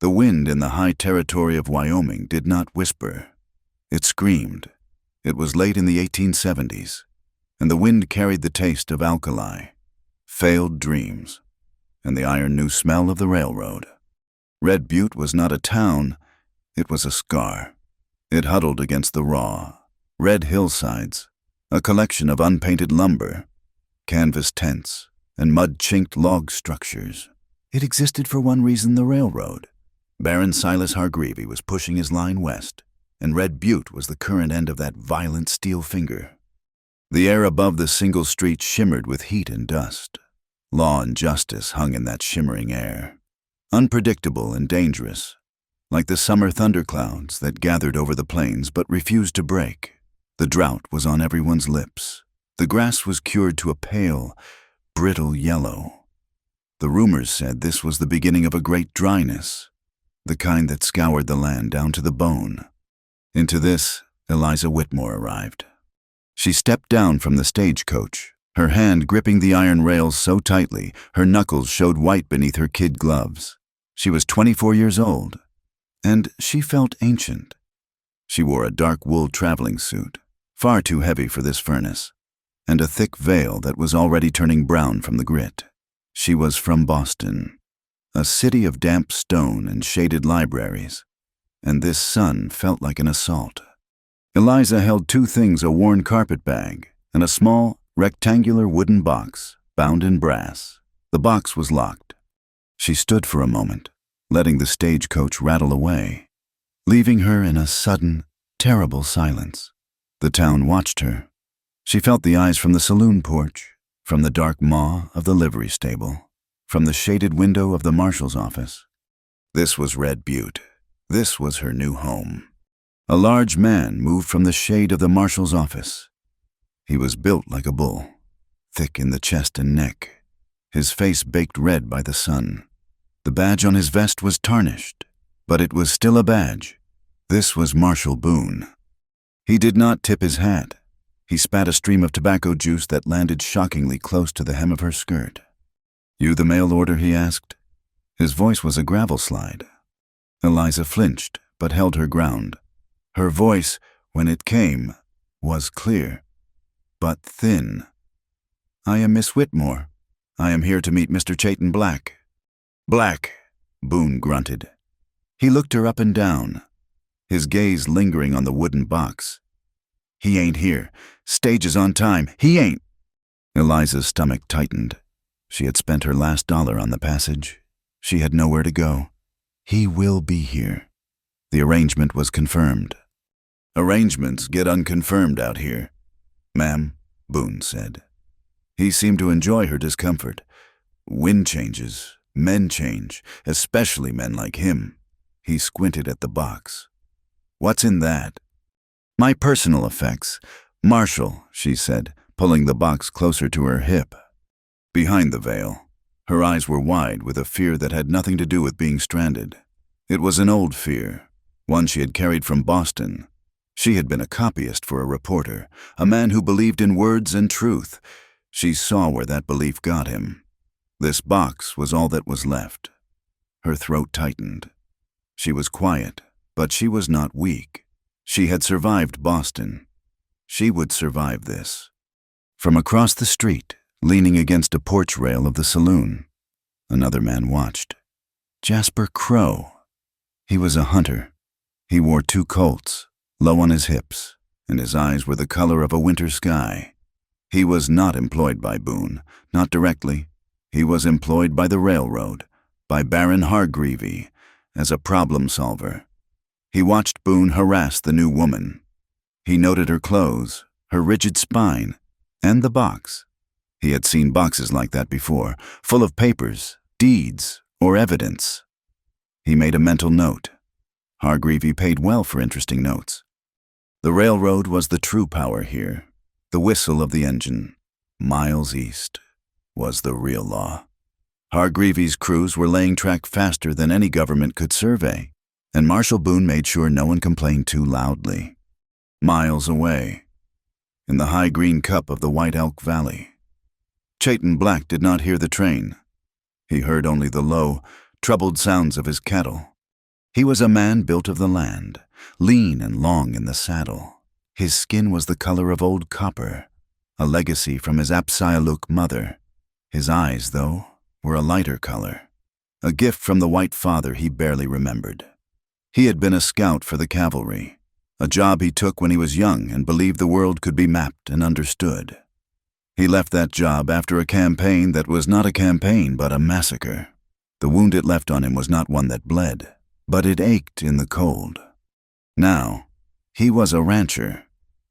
The wind in the high territory of Wyoming did not whisper. It screamed. It was late in the 1870s, and the wind carried the taste of alkali, failed dreams, and the iron-new smell of the railroad. Red Butte was not a town, it was a scar. It huddled against the raw, red hillsides, a collection of unpainted lumber, canvas tents, and mud-chinked log structures. It existed for one reason: the railroad. Baron Silas Hargreavy was pushing his line west, and Red Butte was the current end of that violent steel finger. The air above the single street shimmered with heat and dust. Law and justice hung in that shimmering air, unpredictable and dangerous, like the summer thunderclouds that gathered over the plains but refused to break. The drought was on everyone's lips. The grass was cured to a pale, brittle yellow. The rumors said this was the beginning of a great dryness, the kind that scoured the land down to the bone. Into this, Eliza Whitmore arrived. She stepped down from the stagecoach, her hand gripping the iron rails so tightly her knuckles showed white beneath her kid gloves. She was 24 years old, and she felt ancient. She wore a dark wool traveling suit, far too heavy for this furnace, and a thick veil that was already turning brown from the grit. She was from Boston, a city of damp stone and shaded libraries, and this sun felt like an assault. Eliza held two things: a worn carpet bag and a small, rectangular wooden box bound in brass. The box was locked. She stood for a moment, letting the stagecoach rattle away, leaving her in a sudden, terrible silence. The town watched her. She felt the eyes from the saloon porch, from the dark maw of the livery stable, from the shaded window of the marshal's office. This was Red Butte. This was her new home. A large man moved from the shade of the marshal's office. He was built like a bull, thick in the chest and neck, his face baked red by the sun. The badge on his vest was tarnished, but it was still a badge. This was Marshal Boone. He did not tip his hat. He spat a stream of tobacco juice that landed shockingly close to the hem of her skirt. "You the mail order?" he asked. His voice was a gravel slide. Eliza flinched, but held her ground. Her voice, when it came, was clear, but thin. "I am Miss Whitmore. I am here to meet Mr. Chayton Black." "Black," Boone grunted. He looked her up and down, his gaze lingering on the wooden box. "He ain't here. Stage is on time. He ain't." Eliza's stomach tightened. She had spent her last dollar on the passage. She had nowhere to go. "He will be here." The arrangement was confirmed. "Arrangements get unconfirmed out here, ma'am," Boone said. He seemed to enjoy her discomfort. "Wind changes, men change, especially men like him." He squinted at the box. "What's in that?" "My personal effects. Marshal," she said, pulling the box closer to her hip. Behind the veil, her eyes were wide with a fear that had nothing to do with being stranded. It was an old fear, one she had carried from Boston. She had been a copyist for a reporter, a man who believed in words and truth. She saw where that belief got him. This box was all that was left. Her throat tightened. She was quiet, but she was not weak. She had survived Boston. She would survive this. From across the street, leaning against a porch rail of the saloon, another man watched. Jasper Crow. He was a hunter. He wore two Colts, low on his hips, and his eyes were the color of a winter sky. He was not employed by Boone, not directly. He was employed by the railroad, by Baron Hargreavy, as a problem solver. He watched Boone harass the new woman. He noted her clothes, her rigid spine, and the box. He had seen boxes like that before, full of papers, deeds, or evidence. He made a mental note. Hargreavy paid well for interesting notes. The railroad was the true power here. The whistle of the engine, miles east, was the real law. Hargreavy's crews were laying track faster than any government could survey, and Marshal Boone made sure no one complained too loudly. Miles away, in the high green cup of the White Elk Valley, Chayton Black did not hear the train. He heard only the low, troubled sounds of his cattle, He was a man built of the land, lean and long in the saddle. His skin was the color of old copper, a legacy from his Apsyaluk mother. His eyes, though, were a lighter color, a gift from the white father he barely remembered. He had been a scout for the cavalry, a job he took when he was young and believed the world could be mapped and understood. He left that job after a campaign that was not a campaign but a massacre. The wound it left on him was not one that bled, but it ached in the cold. Now, he was a rancher.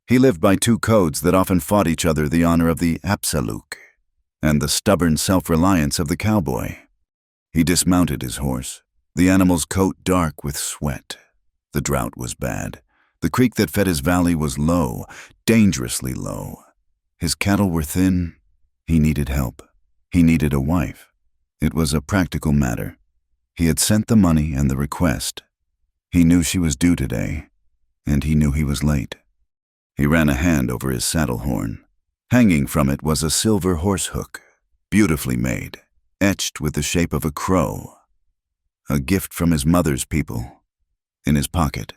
He lived by two codes that often fought each other: the honor of the Apsyaluk and the stubborn self-reliance of the cowboy. He dismounted his horse, the animal's coat dark with sweat. The drought was bad. The creek that fed his valley was low, dangerously low. His cattle were thin. He needed help. He needed a wife. It was a practical matter. He had sent the money and the request. He knew she was due today, and he knew he was late. He ran a hand over his saddle horn. Hanging from it was a silver horse hook, beautifully made, etched with the shape of a crow. A gift from his mother's people. In his pocket,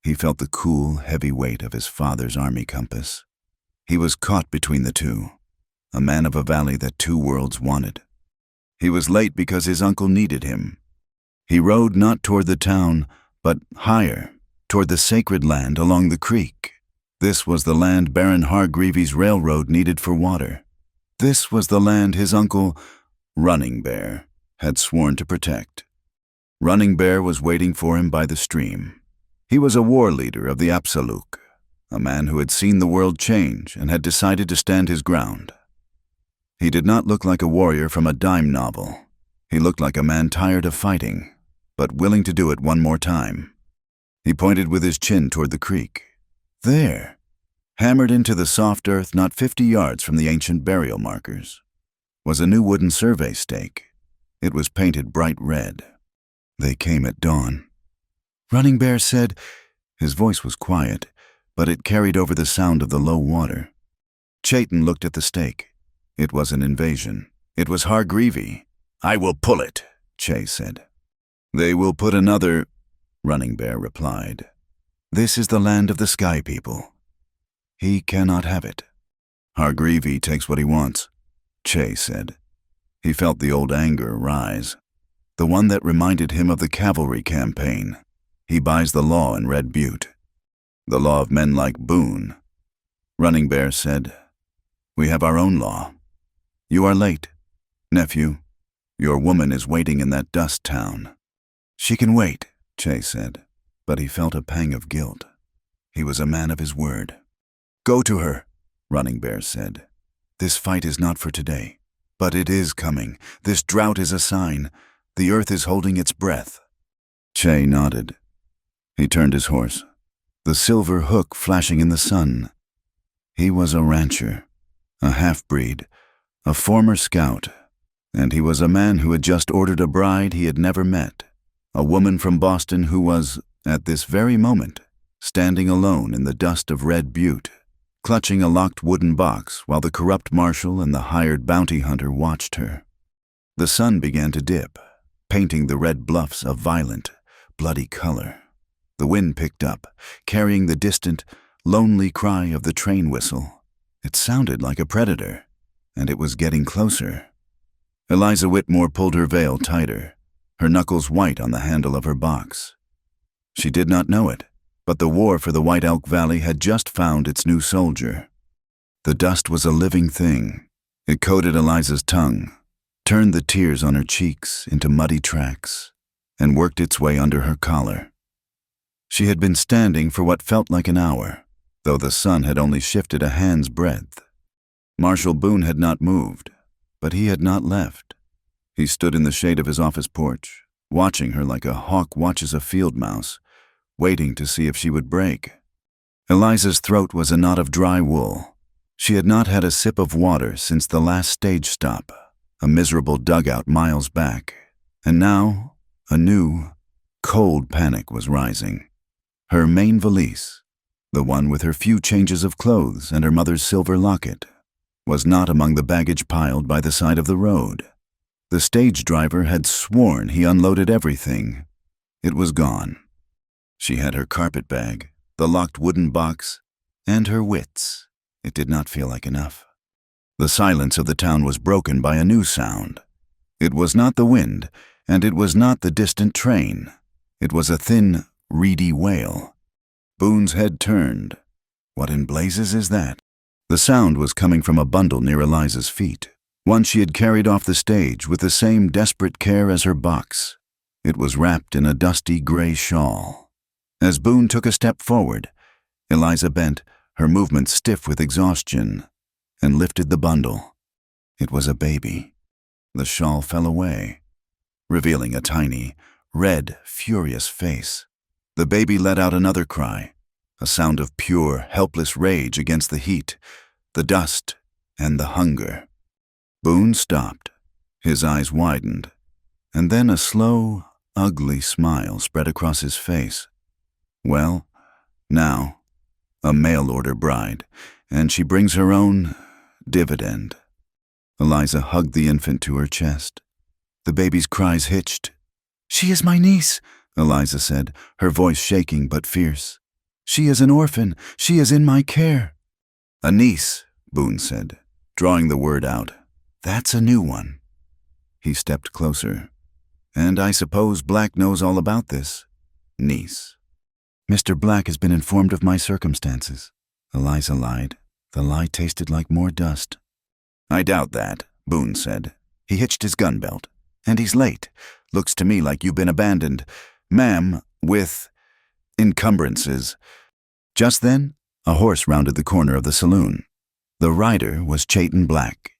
he felt the cool, heavy weight of his father's army compass. He was caught between the two, a man of a valley that two worlds wanted. He was late because his uncle needed him. He rode not toward the town, but higher, toward the sacred land along the creek. This was the land Baron Hargreavy's railroad needed for water. This was the land his uncle, Running Bear, had sworn to protect. Running Bear was waiting for him by the stream. He was a war leader of the Apsyaluk, a man who had seen the world change and had decided to stand his ground. He did not look like a warrior from a dime novel. He looked like a man tired of fighting, but willing to do it one more time. He pointed with his chin toward the creek. There, hammered into the soft earth not 50 yards from the ancient burial markers, was a new wooden survey stake. It was painted bright red. They came at dawn. Running Bear said. His voice was quiet, but it carried over the sound of the low water. Chayton looked at the stake. It was an invasion. It was Hargreavy. I will pull it, Chay said. They will put another, Running Bear replied. This is the land of the Sky People. He cannot have it. Hargreavy takes what he wants, Chay said. He felt the old anger rise, the one that reminded him of the cavalry campaign. He buys the law in Red Butte, the law of men like Boone. Running Bear said, We have our own law. You are late, nephew. Your woman is waiting in that dust town. She can wait, Chay said, but he felt a pang of guilt. He was a man of his word. Go to her, Running Bear said. This fight is not for today, but it is coming. This drought is a sign. The earth is holding its breath. Chay nodded. He turned his horse, the silver hook flashing in the sun. He was a rancher, a half-breed, a former scout, and he was a man who had just ordered a bride he had never met, a woman from Boston who was, at this very moment, standing alone in the dust of Red Butte, clutching a locked wooden box while the corrupt marshal and the hired bounty hunter watched her. The sun began to dip, painting the red bluffs a violent, bloody color. The wind picked up, carrying the distant, lonely cry of the train whistle. It sounded like a predator, and it was getting closer. Eliza Whitmore pulled her veil tighter, her knuckles white on the handle of her box. She did not know it, but the war for the White Elk Valley had just found its new soldier. The dust was a living thing. It coated Eliza's tongue, turned the tears on her cheeks into muddy tracks, and worked its way under her collar. She had been standing for what felt like an hour, though the sun had only shifted a hand's breadth. Marshal Boone had not moved, but he had not left. He stood in the shade of his office porch, watching her like a hawk watches a field mouse, waiting to see if she would break. Eliza's throat was a knot of dry wool. She had not had a sip of water since the last stage stop, a miserable dugout miles back, and now a new, cold panic was rising. Her main valise, the one with her few changes of clothes and her mother's silver locket, was not among the baggage piled by the side of the road. The stage driver had sworn he unloaded everything. It was gone. She had her carpet bag, the locked wooden box, and her wits. It did not feel like enough. The silence of the town was broken by a new sound. It was not the wind, and it was not the distant train. It was a thin, reedy wail. Boone's head turned. What in blazes is that? The sound was coming from a bundle near Eliza's feet, one she had carried off the stage with the same desperate care as her box. It was wrapped in a dusty gray shawl. As Boone took a step forward, Eliza bent, her movements stiff with exhaustion, and lifted the bundle. It was a baby. The shawl fell away, revealing a tiny, red, furious face. The baby let out another cry, a sound of pure, helpless rage against the heat, the dust, and the hunger. Boone stopped. His eyes widened, and then a slow, ugly smile spread across his face. Well, now, a mail-order bride, and she brings her own dividend. Eliza hugged the infant to her chest. The baby's cries hitched. "She is my niece," Eliza said, her voice shaking but fierce. "She is an orphan. She is in my care." "A niece," Boone said, drawing the word out. "That's a new one." He stepped closer. "And I suppose Black knows all about this." "Niece." "Mr. Black has been informed of my circumstances," Eliza lied. The lie tasted like more dust. "I doubt that," Boone said. He hitched his gun belt. "And he's late. Looks to me like you've been abandoned. Ma'am, with encumbrances." Just then, a horse rounded the corner of the saloon. The rider was Chayton Black.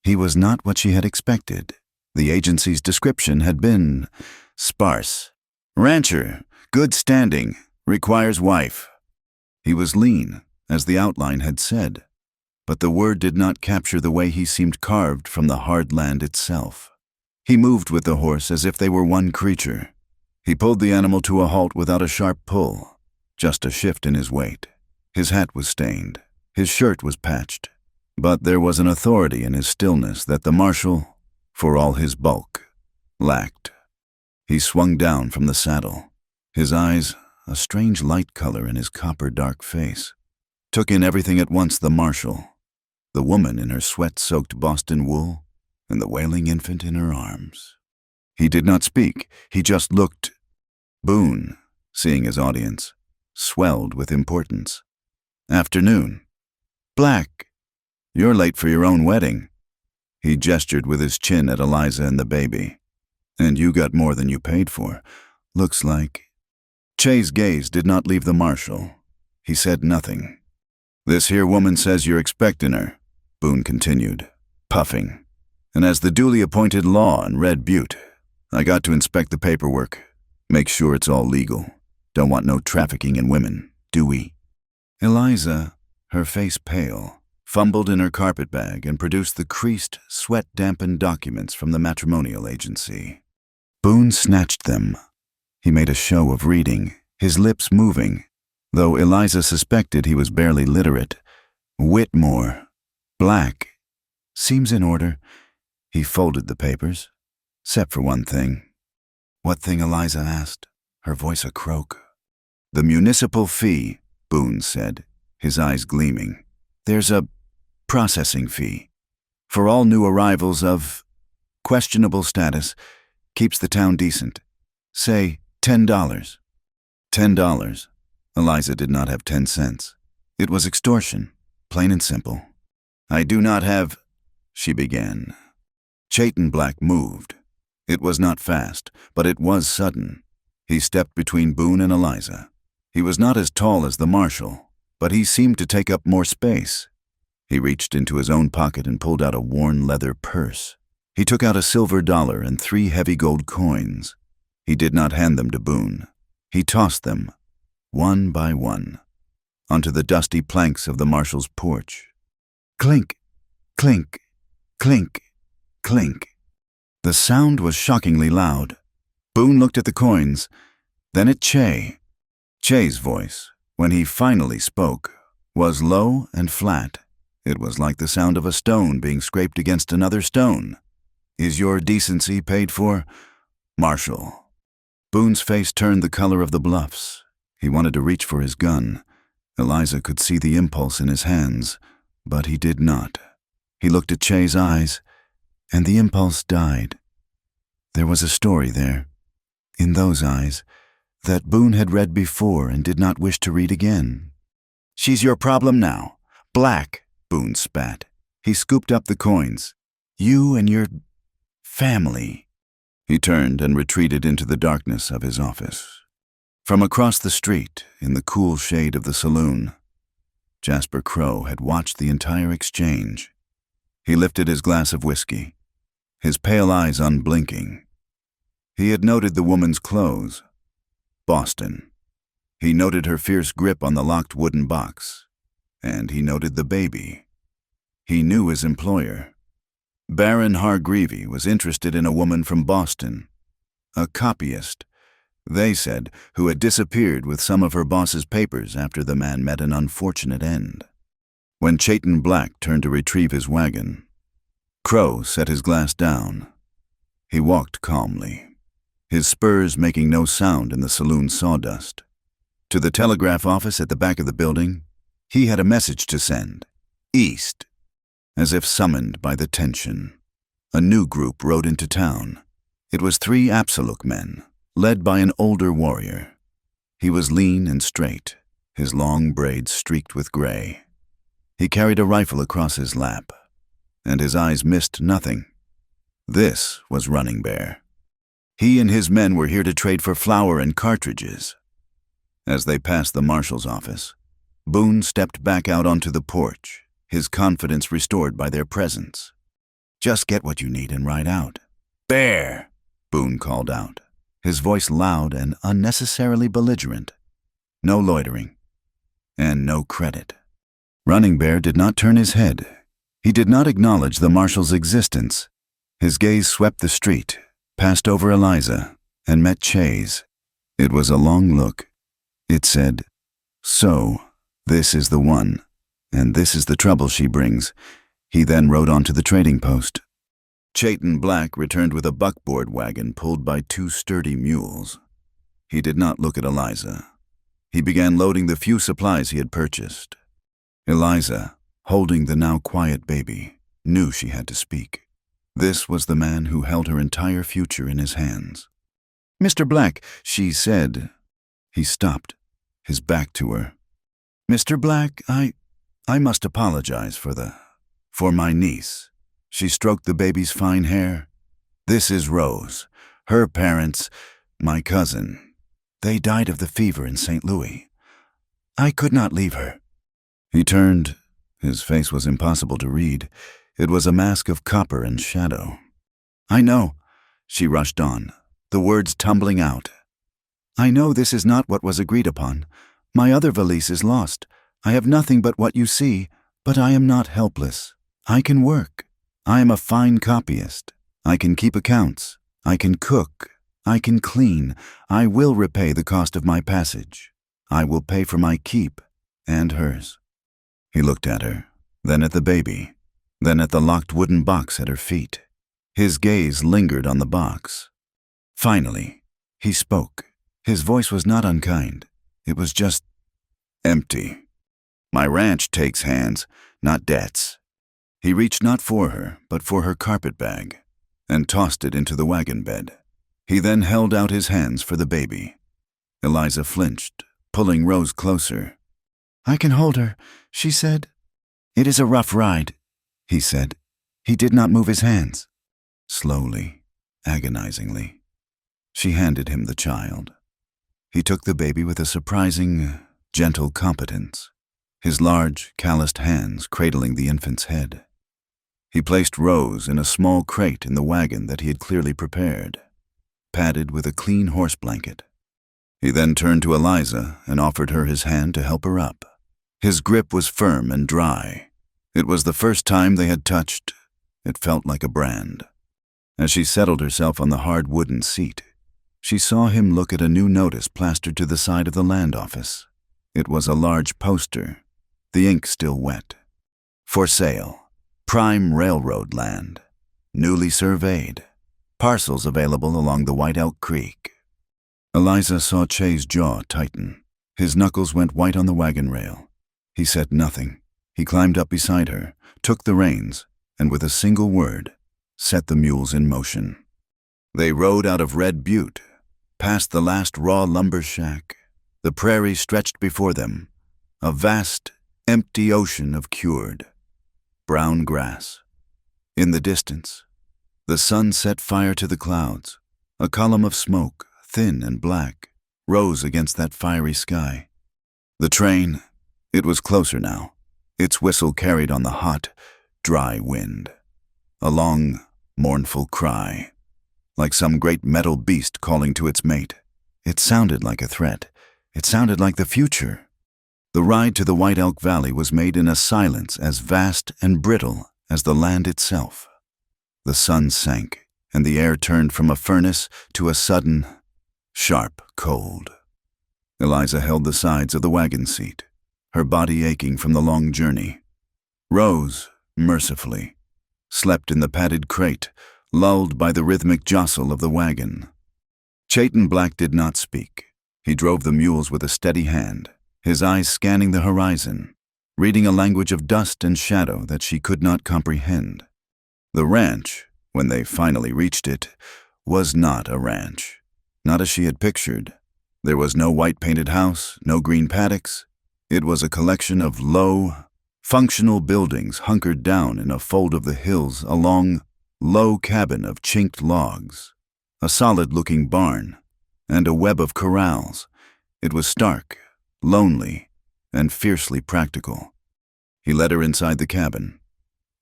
He was not what she had expected. The agency's description had been sparse. "Rancher, good standing, requires wife." He was lean, as the outline had said, but the word did not capture the way he seemed carved from the hard land itself. He moved with the horse as if they were one creature. He pulled the animal to a halt without a sharp pull, just a shift in his weight. His hat was stained, his shirt was patched, but there was an authority in his stillness that the marshal, for all his bulk, lacked. He swung down from the saddle, his eyes a strange light color in his copper-dark face. Took in everything at once: the marshal, the woman in her sweat-soaked Boston wool, and the wailing infant in her arms. He did not speak, he just looked. Boone, seeing his audience, swelled with importance. "Afternoon. Black, you're late for your own wedding." He gestured with his chin at Eliza and the baby. "And you got more than you paid for. Looks like." Chay's gaze did not leave the marshal. He said nothing. "This here woman says you're expecting her," Boone continued, puffing. "And as the duly appointed law in Red Butte, I got to inspect the paperwork, make sure it's all legal. Don't want no trafficking in women, do we?" Eliza, her face pale, fumbled in her carpet bag and produced the creased, sweat-dampened documents from the matrimonial agency. Boone snatched them. He made a show of reading, his lips moving, though Eliza suspected he was barely literate. "Whitmore. Black. Seems in order." He folded the papers, except for one thing. "What thing?" Eliza asked, her voice a croak. "The municipal fee," Boone said, his eyes gleaming. "There's a processing fee for all new arrivals of questionable status. Keeps the town decent. Say $10. $10. Eliza did not have 10 cents. It was extortion, plain and simple. "I do not have," she began. Chayton Black moved. It was not fast, but it was sudden. He stepped between Boone and Eliza. He was not as tall as the marshal, but he seemed to take up more space. He reached into his own pocket and pulled out a worn leather purse. He took out a silver dollar and 3 heavy gold coins. He did not hand them to Boone. He tossed them, one by one, onto the dusty planks of the marshal's porch. Clink, clink, clink, clink. The sound was shockingly loud. Boone looked at the coins, then at Chay. Chay's voice, when he finally spoke, was low and flat. It was like the sound of a stone being scraped against another stone. "Is your decency paid for, Marshal?" Boone's face turned the color of the bluffs. He wanted to reach for his gun. Eliza could see the impulse in his hands, but he did not. He looked at Che's eyes, and the impulse died. There was a story there, in those eyes, that Boone had read before and did not wish to read again. "She's your problem now. Black," Boone spat. He scooped up the coins. "You and your family." He turned and retreated into the darkness of his office. From across the street, in the cool shade of the saloon, Jasper Crow had watched the entire exchange. He lifted his glass of whiskey, his pale eyes unblinking. He had noted the woman's clothes. Boston. He noted her fierce grip on the locked wooden box. And he noted the baby. He knew his employer. Baron Hargreavy was interested in a woman from Boston, a copyist, they said, who had disappeared with some of her boss's papers after the man met an unfortunate end. When Chayton Black turned to retrieve his wagon, Crow set his glass down. He walked calmly, his spurs making no sound in the saloon sawdust. To the telegraph office at the back of the building, he had a message to send. East. As if summoned by the tension, a new group rode into town. It was 3 Absoluk men, led by an older warrior. He was lean and straight, his long braids streaked with gray. He carried a rifle across his lap, and his eyes missed nothing. This was Running Bear. He and his men were here to trade for flour and cartridges. As they passed the marshal's office, Boone stepped back out onto the porch, his confidence restored by their presence. "Just get what you need and ride out." "Bear!" Boone called out, his voice loud and unnecessarily belligerent. No loitering, and no credit. Running Bear did not turn his head. He did not acknowledge the marshal's existence. His gaze swept the street, passed over Eliza, and met Che's. It was a long look. It said, "So, this is the one, and this is the trouble she brings." He then rode on to the trading post. Chayton Black returned with a buckboard wagon pulled by 2 sturdy mules. He did not look at Eliza. He began loading the few supplies he had purchased. Eliza, holding the now quiet baby, knew she had to speak. This was the man who held her entire future in his hands. "Mr. Black," she said. He stopped, his back to her. "Mr. Black, I must apologize for my niece." She stroked the baby's fine hair. "This is Rose. Her parents, my cousin. They died of the fever in St. Louis. I could not leave her." He turned. His face was impossible to read. It was a mask of copper and shadow. "I know," she rushed on, the words tumbling out. "I know this is not what was agreed upon. My other valise is lost. I have nothing but what you see, but I am not helpless. I can work. I am a fine copyist. I can keep accounts. I can cook. I can clean. I will repay the cost of my passage. I will pay for my keep and hers." He looked at her, then at the baby, then at the locked wooden box at her feet. His gaze lingered on the box. Finally, he spoke. His voice was not unkind. It was just empty. "My ranch takes hands, not debts." He reached not for her, but for her carpet bag, and tossed it into the wagon bed. He then held out his hands for the baby. Eliza flinched, pulling Rose closer. "I can hold her," she said. "It is a rough ride," he said. He did not move his hands. Slowly, agonizingly, she handed him the child. He took the baby with a surprising, gentle competence, his large, calloused hands cradling the infant's head. He placed Rose in a small crate in the wagon that he had clearly prepared, padded with a clean horse blanket. He then turned to Eliza and offered her his hand to help her up. His grip was firm and dry. It was the first time they had touched. It felt like a brand. As she settled herself on the hard wooden seat, she saw him look at a new notice plastered to the side of the land office. It was a large poster, the ink still wet. "For sale. Prime railroad land. Newly surveyed. Parcels available along the White Elk Creek." Eliza saw Che's jaw tighten. His knuckles went white on the wagon rail. He said nothing. He climbed up beside her, took the reins, and with a single word, set the mules in motion. They rode out of Red Butte, past the last raw lumber shack. The prairie stretched before them, a vast, empty ocean of cured, brown grass. In the distance, the sun set fire to the clouds. A column of smoke, thin and black, rose against that fiery sky. The train, it was closer now. Its whistle carried on the hot, dry wind. A long, mournful cry, like some great metal beast calling to its mate. It sounded like a threat. It sounded like the future. The ride to the White Elk Valley was made in a silence as vast and brittle as the land itself. The sun sank, and the air turned from a furnace to a sudden, sharp cold. Eliza held the sides of the wagon seat, her body aching from the long journey. Rose, mercifully, slept in the padded crate, lulled by the rhythmic jostle of the wagon. Chayton Black did not speak. He drove the mules with a steady hand, his eyes scanning the horizon, reading a language of dust and shadow that she could not comprehend. The ranch, when they finally reached it, was not a ranch, not as she had pictured. There was no white-painted house, no green paddocks. It was a collection of low, functional buildings hunkered down in a fold of the hills, a long, low cabin of chinked logs, a solid-looking barn, and a web of corrals. It was stark, lonely, and fiercely practical. He led her inside the cabin.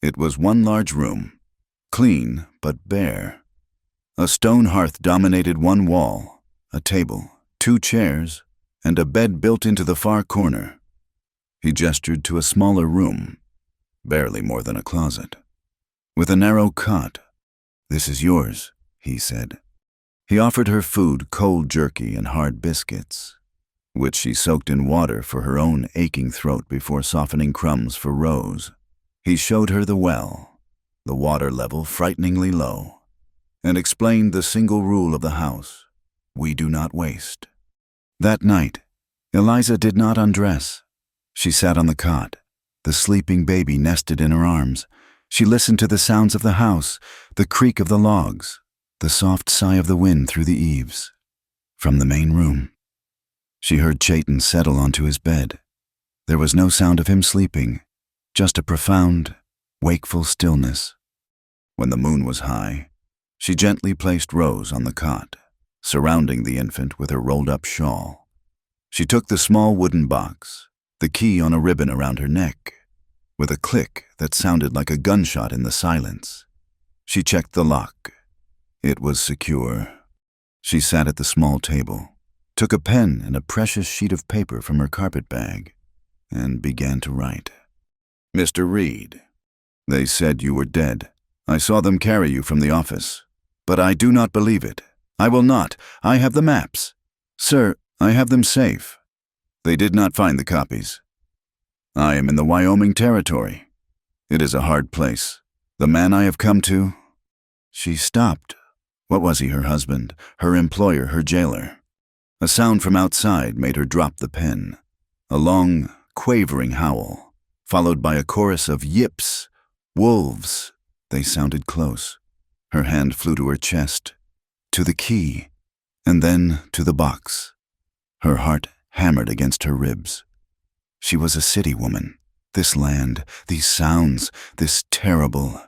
It was one large room, clean but bare. A stone hearth dominated one wall, a table, 2 chairs, and a bed built into the far corner. He gestured to a smaller room, barely more than a closet, with a narrow cot. "This is yours," he said. He offered her food, cold jerky and hard biscuits, which she soaked in water for her own aching throat before softening crumbs for Rose. He showed her the well, the water level frighteningly low, and explained the single rule of the house: we do not waste. That night, Eliza did not undress. She sat on the cot, the sleeping baby nested in her arms. She listened to the sounds of the house, the creak of the logs, the soft sigh of the wind through the eaves. From the main room, she heard Chayton settle onto his bed. There was no sound of him sleeping, just a profound, wakeful stillness. When the moon was high, she gently placed Rose on the cot, surrounding the infant with her rolled-up shawl. She took the small wooden box, the key on a ribbon around her neck. With a click that sounded like a gunshot in the silence, she checked the lock. It was secure. She sat at the small table, took a pen and a precious sheet of paper from her carpet bag, and began to write. "Mr. Reed, they said you were dead. I saw them carry you from the office, but I do not believe it. I will not. I have the maps. Sir, I have them safe. They did not find the copies. I am in the Wyoming Territory. It is a hard place. The man I have come to—" She stopped. What was he, her husband, her employer, her jailer? A sound from outside made her drop the pen. A long, quavering howl, followed by a chorus of yips, wolves. They sounded close. Her hand flew to her chest, to the key, and then to the box. Her heart hammered against her ribs. She was a city woman. This land, these sounds, this terrible,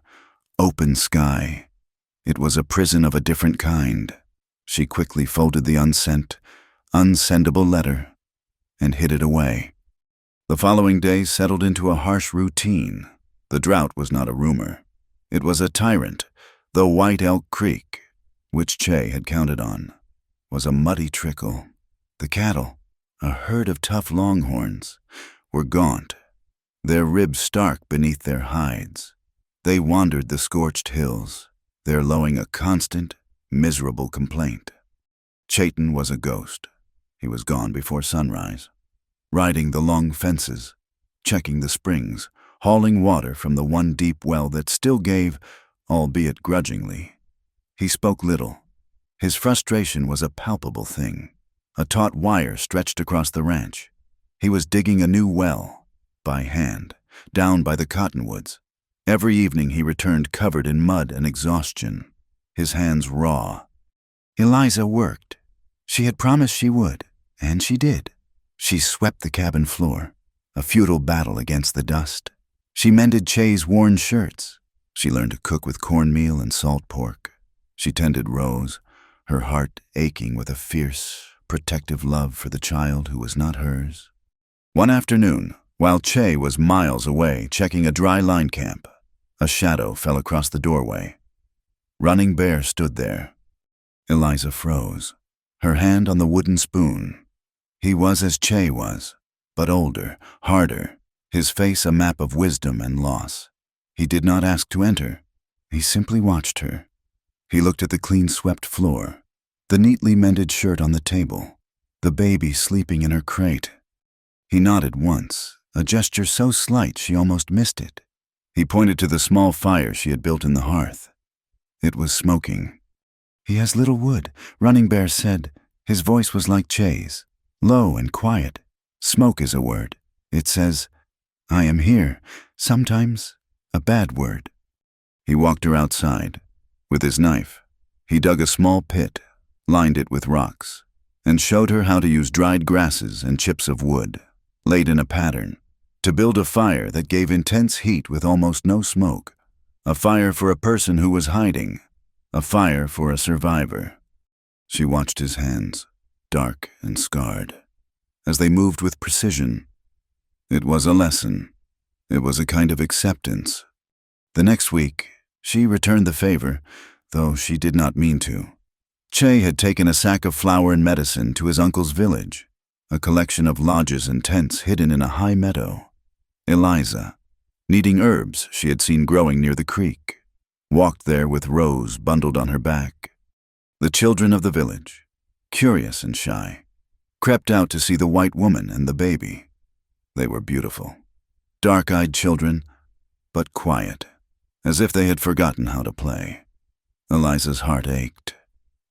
open sky. It was a prison of a different kind. She quickly folded the unsent, unsendable letter and hid it away. The following day settled into a harsh routine. The drought was not a rumor. It was a tyrant. The White Elk Creek, which Che had counted on, was a muddy trickle. The cattle, a herd of tough longhorns, were gaunt, their ribs stark beneath their hides. They wandered the scorched hills, their lowing a constant, miserable complaint. Chayton was a ghost. He was gone before sunrise, riding the long fences, checking the springs, hauling water from the one deep well that still gave, albeit grudgingly. He spoke little. His frustration was a palpable thing. A taut wire stretched across the ranch. He was digging a new well, by hand, down by the cottonwoods. Every evening he returned covered in mud and exhaustion, his hands raw. Eliza worked. She had promised she would, and she did. She swept the cabin floor, a futile battle against the dust. She mended Che's worn shirts. She learned to cook with cornmeal and salt pork. She tended Rose, her heart aching with a fierce, protective love for the child who was not hers. One afternoon, while Che was miles away checking a dry line camp, a shadow fell across the doorway. Running Bear stood there. Eliza froze, her hand on the wooden spoon. He was as Che was, but older, harder, his face a map of wisdom and loss. He did not ask to enter. He simply watched her. He looked at the clean-swept floor, the neatly mended shirt on the table, the baby sleeping in her crate. He nodded once, a gesture so slight she almost missed it. He pointed to the small fire she had built in the hearth. It was smoking. "He has little wood," Running Bear said. His voice was like Che's, low and quiet. Smoke is a word. It says, "I am here," sometimes a bad word. He walked her outside. With his knife, he dug a small pit, lined it with rocks, and showed her how to use dried grasses and chips of wood, laid in a pattern, to build a fire that gave intense heat with almost no smoke. A fire for a person who was hiding, a fire for a survivor. She watched his hands, dark and scarred, as they moved with precision. It was a lesson. It was a kind of acceptance. The next week, she returned the favor, though she did not mean to. Che had taken a sack of flour and medicine to his uncle's village, a collection of lodges and tents hidden in a high meadow. Eliza, needing herbs she had seen growing near the creek, walked there with Rose bundled on her back. The children of the village, curious and shy, crept out to see the white woman and the baby. They were beautiful, dark-eyed children, but quiet, as if they had forgotten how to play. Eliza's heart ached.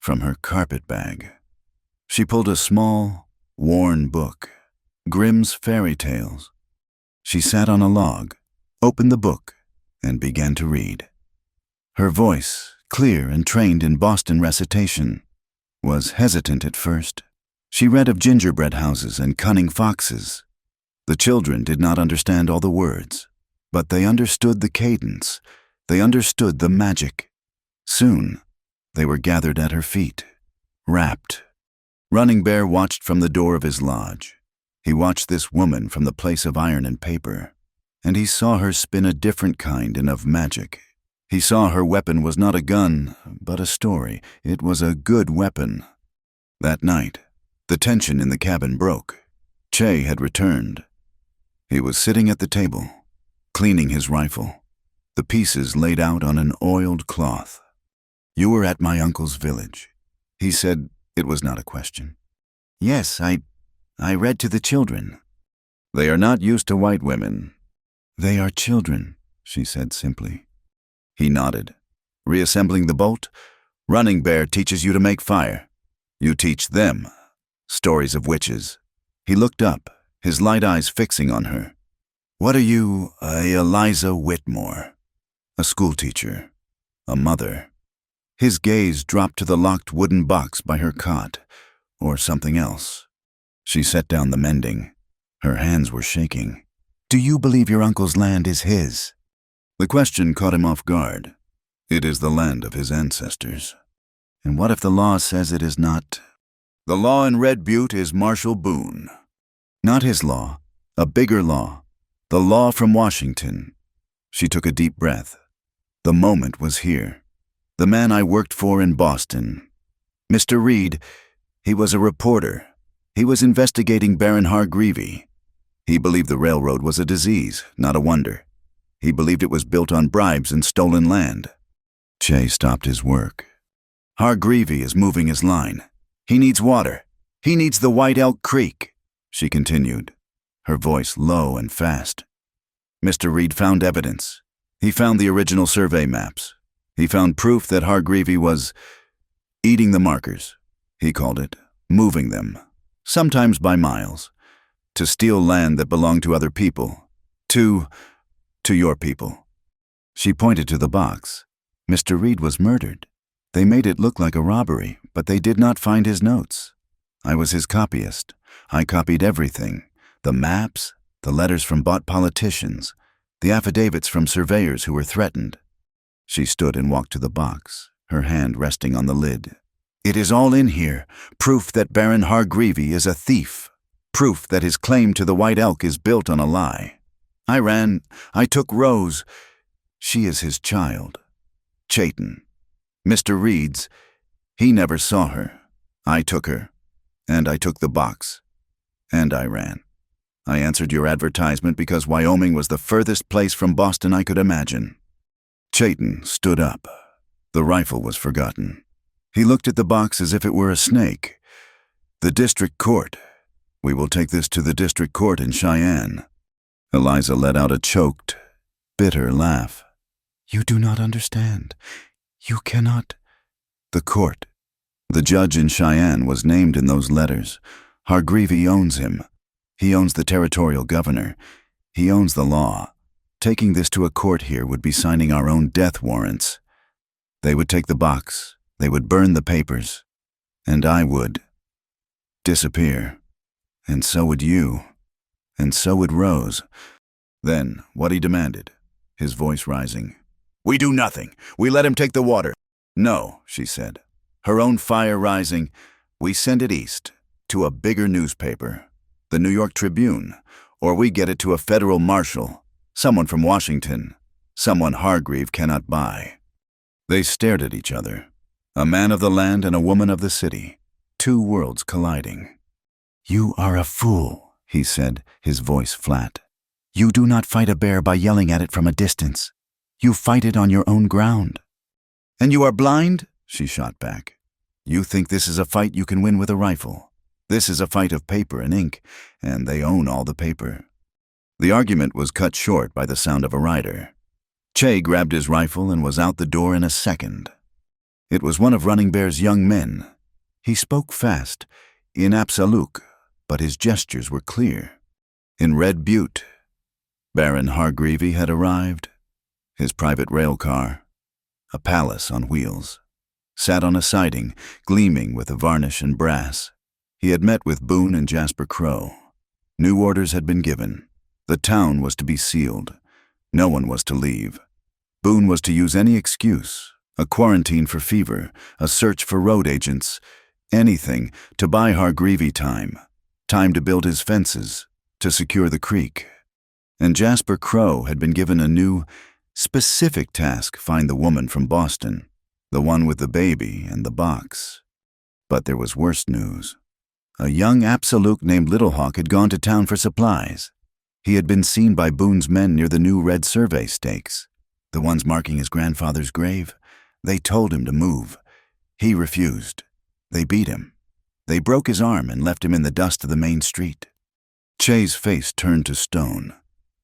From her carpet bag, she pulled a small, worn book, Grimm's Fairy Tales. She sat on a log, opened the book, and began to read. Her voice, clear and trained in Boston recitation, was hesitant at first. She read of gingerbread houses and cunning foxes. The children did not understand all the words, but they understood the cadence. They understood the magic. Soon, they were gathered at her feet, rapt. Running Bear watched from the door of his lodge. He watched this woman from the place of iron and paper, and he saw her spin a different kind of magic. He saw her weapon was not a gun, but a story. It was a good weapon. That night, the tension in the cabin broke. Che had returned. He was sitting at the table, cleaning his rifle, the pieces laid out on an oiled cloth. "You were at my uncle's village," he said. It was not a question. "Yes, I read to the children." "They are not used to white women." "They are children," she said simply. He nodded. "Reassembling the bolt? Running Bear teaches you to make fire. You teach them stories of witches." He looked up, his light eyes fixing on her. "What are you, Eliza Whitmore?" A schoolteacher, a mother. His gaze dropped to the locked wooden box by her cot, or something else. She set down the mending. Her hands were shaking. "Do you believe your uncle's land is his?" The question caught him off guard. It is the land of his ancestors. "And what if the law says it is not?" "The law in Red Butte is Marshall Boone." "Not his law, a bigger law, the law from Washington." She took a deep breath. The moment was here. "The man I worked for in Boston. Mr. Reed, he was a reporter. He was investigating Baron Hargreavy. He believed the railroad was a disease, not a wonder. He believed it was built on bribes and stolen land." Che stopped his work. "Hargreavy is moving his line. He needs water. He needs the White Elk Creek," she continued, her voice low and fast. "Mr. Reed found evidence. He found the original survey maps. He found proof that Hargreavy was eating the markers, he called it, moving them, sometimes by miles, to steal land that belonged to other people, to your people. She pointed to the box. Mr. Reed was murdered. They made it look like a robbery, but they did not find his notes. I was his copyist. I copied everything, the maps, the letters from bought politicians, the affidavits from surveyors who were threatened. She stood and walked to the box, her hand resting on the lid. It is all in here, proof that Baron Hargreavy is a thief, proof that his claim to the White Elk is built on a lie. I took Rose. She is his child. Chayton. Mr. Reed's. He never saw her. I took her. And I took the box. And I ran. I answered your advertisement because Wyoming was the furthest place from Boston I could imagine. Chayton stood up. The rifle was forgotten. He looked at the box as if it were a snake. The district court. We will take this to the district court in Cheyenne. Eliza let out a choked, bitter laugh. You do not understand. You cannot. The court. The judge in Cheyenne was named in those letters. Hargreavy owns him. He owns the territorial governor. He owns the law. Taking this to a court here would be signing our own death warrants. They would take the box. They would burn the papers. And I would disappear. And so would you. And so would Rose. Then, what he demanded, his voice rising. We do nothing. We let him take the water. No, she said, her own fire rising. We send it east, to a bigger newspaper, the New York Tribune, or we get it to a federal marshal, someone from Washington, someone Hargreave cannot buy. They stared at each other, a man of the land and a woman of the city, two worlds colliding. You are a fool, he said, his voice flat. You do not fight a bear by yelling at it from a distance. You fight it on your own ground. And you are blind? She shot back. You think this is a fight you can win with a rifle. This is a fight of paper and ink, and they own all the paper. The argument was cut short by the sound of a rider. Che grabbed his rifle and was out the door in a second. It was one of Running Bear's young men. He spoke fast, in Apsaluk, but his gestures were clear. In Red Butte, Baron Hargreavy had arrived. His private rail car, a palace on wheels, sat on a siding, gleaming with the varnish and brass. He had met with Boone and Jasper Crow. New orders had been given. The town was to be sealed. No one was to leave. Boone was to use any excuse, a quarantine for fever, a search for road agents, anything to buy Hargreavy time to build his fences, to secure the creek. And Jasper Crow had been given a new, specific task: find the woman from Boston, the one with the baby and the box. But there was worse news. A young Apsaluk named Little Hawk had gone to town for supplies. He had been seen by Boone's men near the new red survey stakes, the ones marking his grandfather's grave. They told him to move. He refused. They beat him. They broke his arm and left him in the dust of the main street. Che's face turned to stone.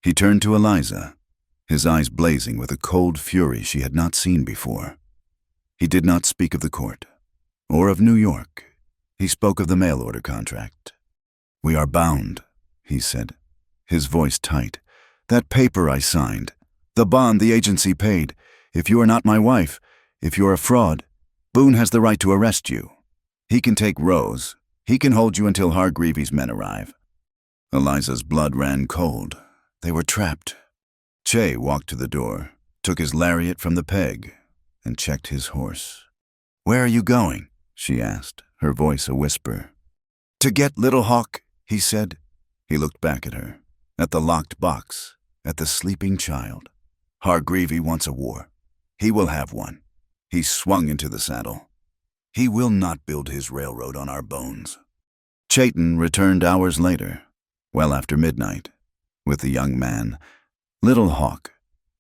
He turned to Eliza, his eyes blazing with a cold fury she had not seen before. He did not speak of the court, or of New York. He spoke of the mail order contract. We are bound, he said, his voice tight. That paper I signed, the bond the agency paid. If you are not my wife, if you're a fraud, Boone has the right to arrest you. He can take Rose. He can hold you until Hargreavy's men arrive. Eliza's blood ran cold. They were trapped. Che walked to the door, took his lariat from the peg, and checked his horse. Where are you going? She asked, her voice a whisper. To get Little Hawk, he said. He looked back at her, at the locked box, at the sleeping child. Hargreavy wants a war. He will have one. He swung into the saddle. He will not build his railroad on our bones. Chayton returned hours later, well after midnight, with the young man, Little Hawk,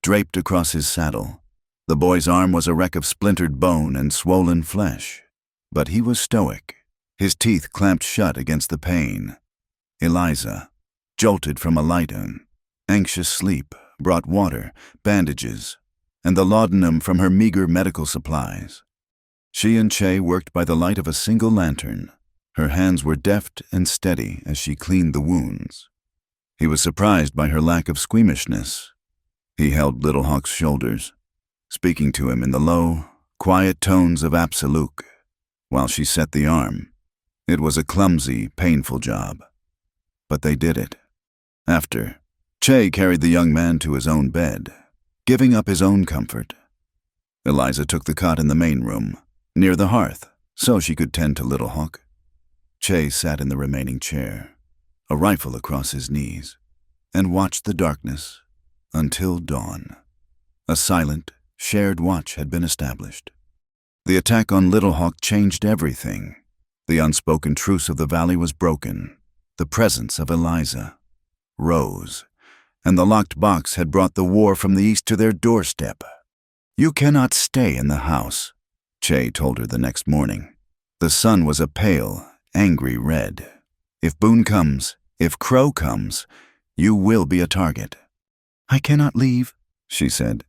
draped across his saddle. The boy's arm was a wreck of splintered bone and swollen flesh, but he was stoic, his teeth clamped shut against the pain. Eliza, jolted from a light-un, anxious sleep, brought water, bandages, and the laudanum from her meager medical supplies. She and Che worked by the light of a single lantern, Her hands were deft and steady as she cleaned the wounds. He was surprised by her lack of squeamishness. He held Little Hawk's shoulders, speaking to him in the low, quiet tones of Absolute, while she set the arm. It was a clumsy, painful job, but they did it. After, Che carried the young man to his own bed, giving up his own comfort. Eliza took the cot in the main room, near the hearth, so she could tend to Little Hawk. Che sat in the remaining chair, a rifle across his knees, and watched the darkness until dawn. A silent, shared watch had been established. The attack on Little Hawk changed everything. The unspoken truce of the valley was broken. The presence of Eliza, Rose, and the locked box had brought the war from the east to their doorstep. "You cannot stay in the house," Che told her the next morning. The sun was a pale, angry red. "If Boone comes, if Crow comes, you will be a target." "I cannot leave," she said.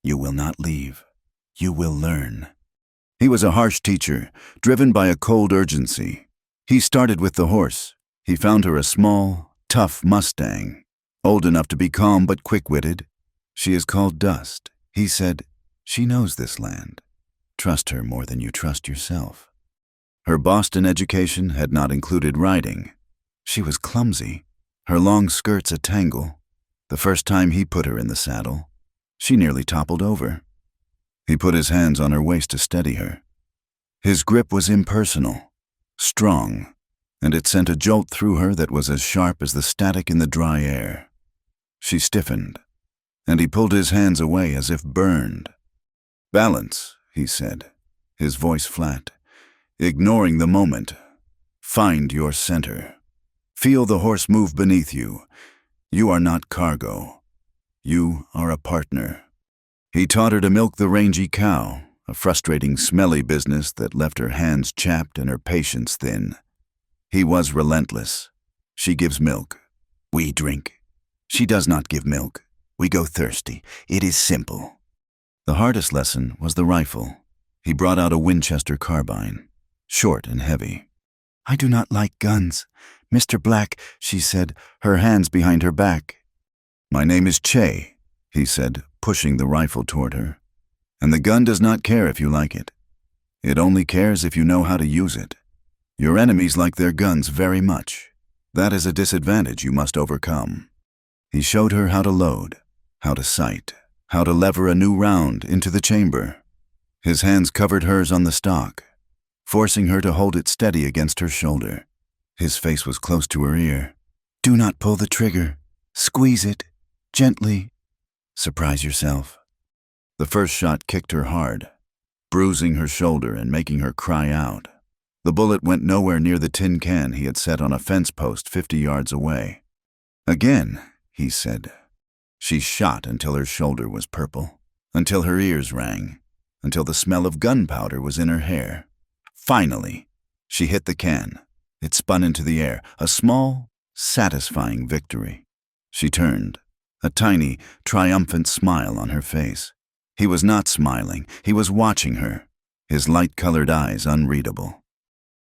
"You will not leave. You will learn." He was a harsh teacher, driven by a cold urgency. He started with the horse. He found her a small, tough Mustang, old enough to be calm but quick-witted. "She is called Dust," he said. "She knows this land. Trust her more than you trust yourself." Her Boston education had not included riding. She was clumsy, her long skirts a tangle. The first time he put her in the saddle, she nearly toppled over. He put his hands on her waist to steady her. His grip was impersonal, strong, and it sent a jolt through her that was as sharp as the static in the dry air. She stiffened, and he pulled his hands away as if burned. "Balance," he said, his voice flat, ignoring the moment. "Find your center. Feel the horse move beneath you. You are not cargo. You are a partner." He taught her to milk the rangy cow, a frustrating, smelly business that left her hands chapped and her patience thin. He was relentless. "She gives milk. We drink. She does not give milk. We go thirsty. It is simple." The hardest lesson was the rifle. He brought out a Winchester carbine, short and heavy. "I do not like guns, Mr. Black," she said, her hands behind her back. "My name is Che," he said, pushing the rifle toward her. "And the gun does not care if you like it. It only cares if you know how to use it. Your enemies like their guns very much. That is a disadvantage you must overcome." He showed her how to load, how to sight, how to lever a new round into the chamber. His hands covered hers on the stock, forcing her to hold it steady against her shoulder. His face was close to her ear. "Do not pull the trigger. Squeeze it, gently. Surprise yourself." The first shot kicked her hard, bruising her shoulder and making her cry out. The bullet went nowhere near the tin can he had set on a fence post 50 yards away. "Again," he said. She shot until her shoulder was purple, until her ears rang, until the smell of gunpowder was in her hair. Finally, she hit the can. It spun into the air, a small, satisfying victory. She turned, a tiny, triumphant smile on her face. He was not smiling. He was watching her, his light-colored eyes unreadable.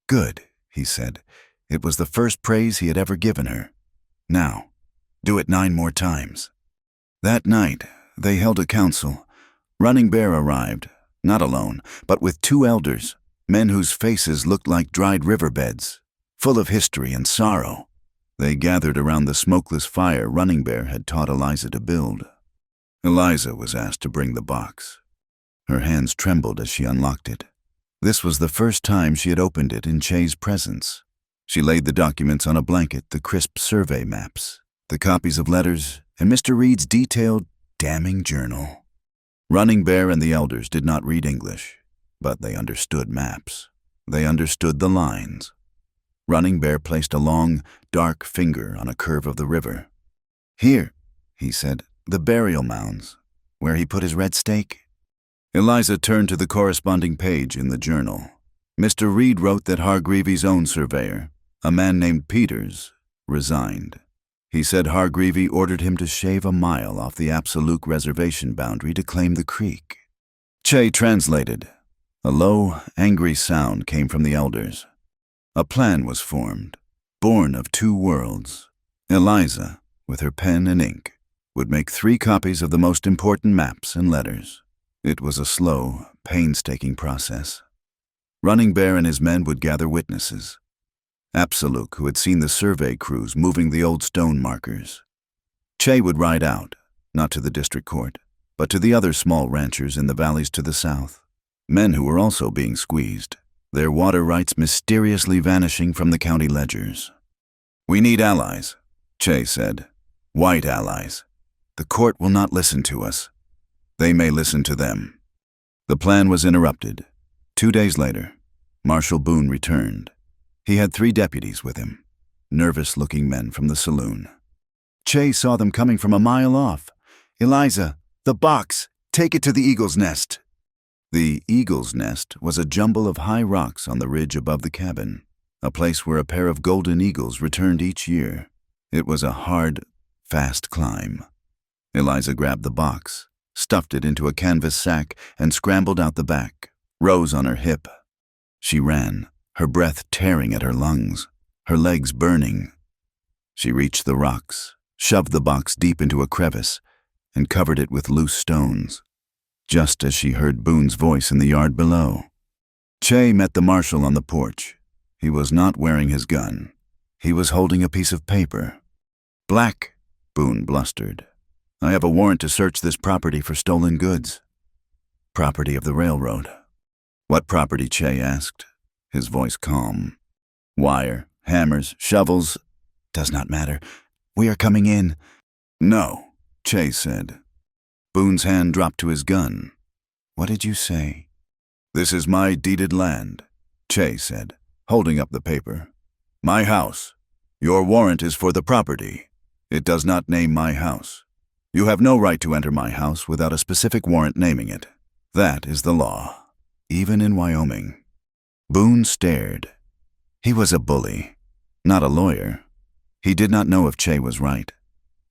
"Good," he said. It was the first praise he had ever given her. "Now, do it 9 more times." That night, they held a council. Running Bear arrived, not alone, but with 2 elders, men whose faces looked like dried riverbeds, full of history and sorrow. They gathered around the smokeless fire Running Bear had taught Eliza to build. Eliza was asked to bring the box. Her hands trembled as she unlocked it. This was the first time she had opened it in Che's presence. She laid the documents on a blanket, the crisp survey maps, the copies of letters, and Mr. Reed's detailed, damning journal. Running Bear and the elders did not read English, but they understood maps. They understood the lines. Running Bear placed a long, dark finger on a curve of the river. "Here," he said, "the burial mounds, where he put his red stake." Eliza turned to the corresponding page in the journal. Mr. Reed wrote that Hargreavy's own surveyor, a man named Peters, resigned. He said Hargreavy ordered him to shave a mile off the Absolute reservation boundary to claim the creek. Che translated. A low, angry sound came from the elders. A plan was formed, born of two worlds. Eliza, with her pen and ink, would make 3 copies of the most important maps and letters. It was a slow, painstaking process. Running Bear and his men would gather witnesses. Absoluk, who had seen the survey crews moving the old stone markers. Che would ride out, not to the district court, but to the other small ranchers in the valleys to the south. Men who were also being squeezed, their water rights mysteriously vanishing from the county ledgers. "We need allies," Che said. "White allies. The court will not listen to us. They may listen to them." The plan was interrupted. 2 days later, Marshal Boone returned. He had 3 deputies with him, nervous-looking men from the saloon. Che saw them coming from a mile off. "Eliza, the box! Take it to the Eagle's Nest!" The Eagle's Nest was a jumble of high rocks on the ridge above the cabin, a place where a pair of golden eagles returned each year. It was a hard, fast climb. Eliza grabbed the box, stuffed it into a canvas sack, and scrambled out the back, Rose on her hip. She ran, her breath tearing at her lungs, her legs burning. She reached the rocks, shoved the box deep into a crevice, and covered it with loose stones, just as she heard Boone's voice in the yard below. Che met the marshal on the porch. He was not wearing his gun. He was holding a piece of paper. "Black," Boone blustered. "I have a warrant to search this property for stolen goods." "Property of the railroad." "What property?" Che asked, his voice calm. "Wire, hammers, shovels. Does not matter. We are coming in." "No," Che said. Boone's hand dropped to his gun. "What did you say?" "This is my deeded land," Che said, holding up the paper. "My house. Your warrant is for the property. It does not name my house. You have no right to enter my house without a specific warrant naming it. That is the law, even in Wyoming." Boone stared. He was a bully, not a lawyer. He did not know if Che was right,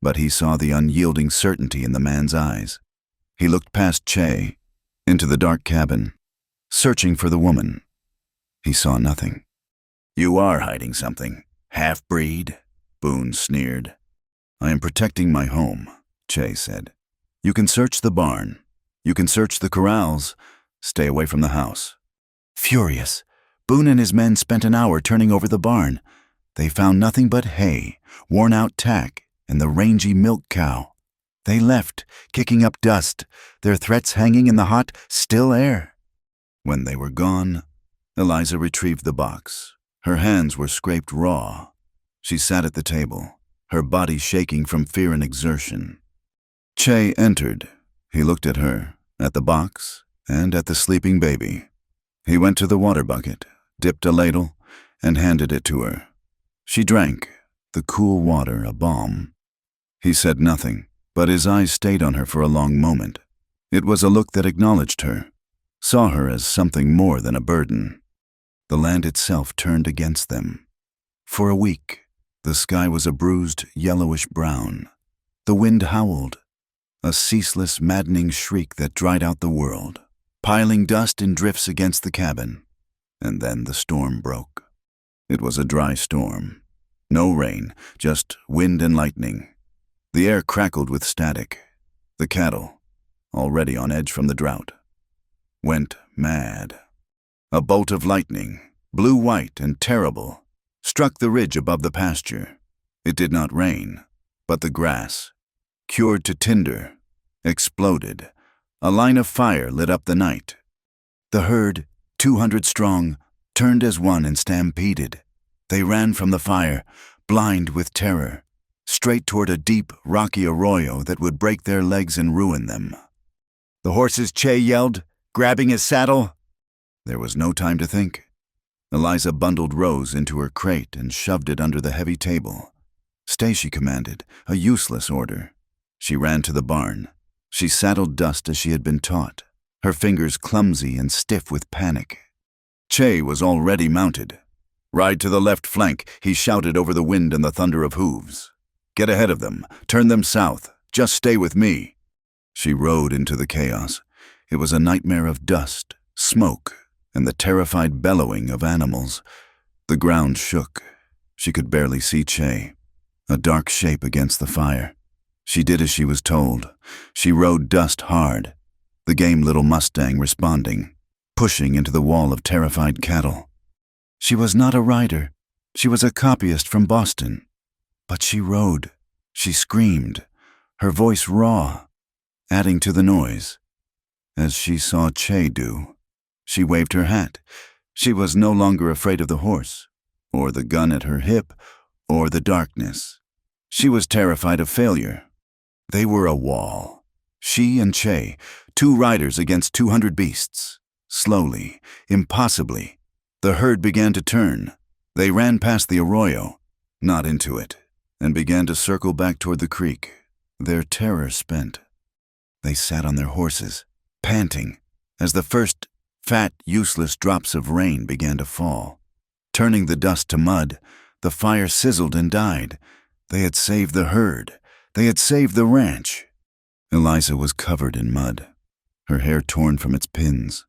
but he saw the unyielding certainty in the man's eyes. He looked past Che, into the dark cabin, searching for the woman. He saw nothing. "You are hiding something, half-breed," Boone sneered. "I am protecting my home," Che said. "You can search the barn. You can search the corrals. Stay away from the house." Furious, Boone and his men spent an hour turning over the barn. They found nothing but hay, worn-out tack, and the rangy milk cow. They left, kicking up dust, their threats hanging in the hot, still air. When they were gone, Eliza retrieved the box. Her hands were scraped raw. She sat at the table, her body shaking from fear and exertion. Che entered. He looked at her, at the box, and at the sleeping baby. He went to the water bucket, dipped a ladle, and handed it to her. She drank, the cool water a balm. He said nothing, but his eyes stayed on her for a long moment. It was a look that acknowledged her, saw her as something more than a burden. The land itself turned against them. For a week, the sky was a bruised, yellowish brown. The wind howled, a ceaseless, maddening shriek that dried out the world, piling dust in drifts against the cabin. And then the storm broke. It was a dry storm. No rain, just wind and lightning. The air crackled with static. The cattle, already on edge from the drought, went mad. A bolt of lightning, blue-white and terrible, struck the ridge above the pasture. It did not rain, but the grass, cured to tinder, exploded. A line of fire lit up the night. The herd, 200 strong, turned as one and stampeded. They ran from the fire, blind with terror, straight toward a deep, rocky arroyo that would break their legs and ruin them. "The horses!" Che yelled, grabbing his saddle. There was no time to think. Eliza bundled Rose into her crate and shoved it under the heavy table. "Stay," she commanded, a useless order. She ran to the barn. She saddled Dust as she had been taught, her fingers clumsy and stiff with panic. Che was already mounted. "Ride to the left flank," he shouted over the wind and the thunder of hooves. "Get ahead of them. Turn them south. Just stay with me." She rode into the chaos. It was a nightmare of dust, smoke, and the terrified bellowing of animals. The ground shook. She could barely see Che, a dark shape against the fire. She did as she was told. She rode dust hard, the game little Mustang responding, pushing into the wall of terrified cattle. She was not a rider. She was a copyist from Boston. But she rode. She screamed, her voice raw, adding to the noise. As she saw Che do, she waved her hat. She was no longer afraid of the horse, or the gun at her hip, or the darkness. She was terrified of failure. They were a wall. She and Che, 2 riders against 200 beasts. Slowly, impossibly, the herd began to turn. They ran past the arroyo, not into it, and began to circle back toward the creek, their terror spent. They sat on their horses, panting, as the first fat, useless drops of rain began to fall. Turning the dust to mud, the fire sizzled and died. They had saved the herd. They had saved the ranch. Eliza was covered in mud, her hair torn from its pins,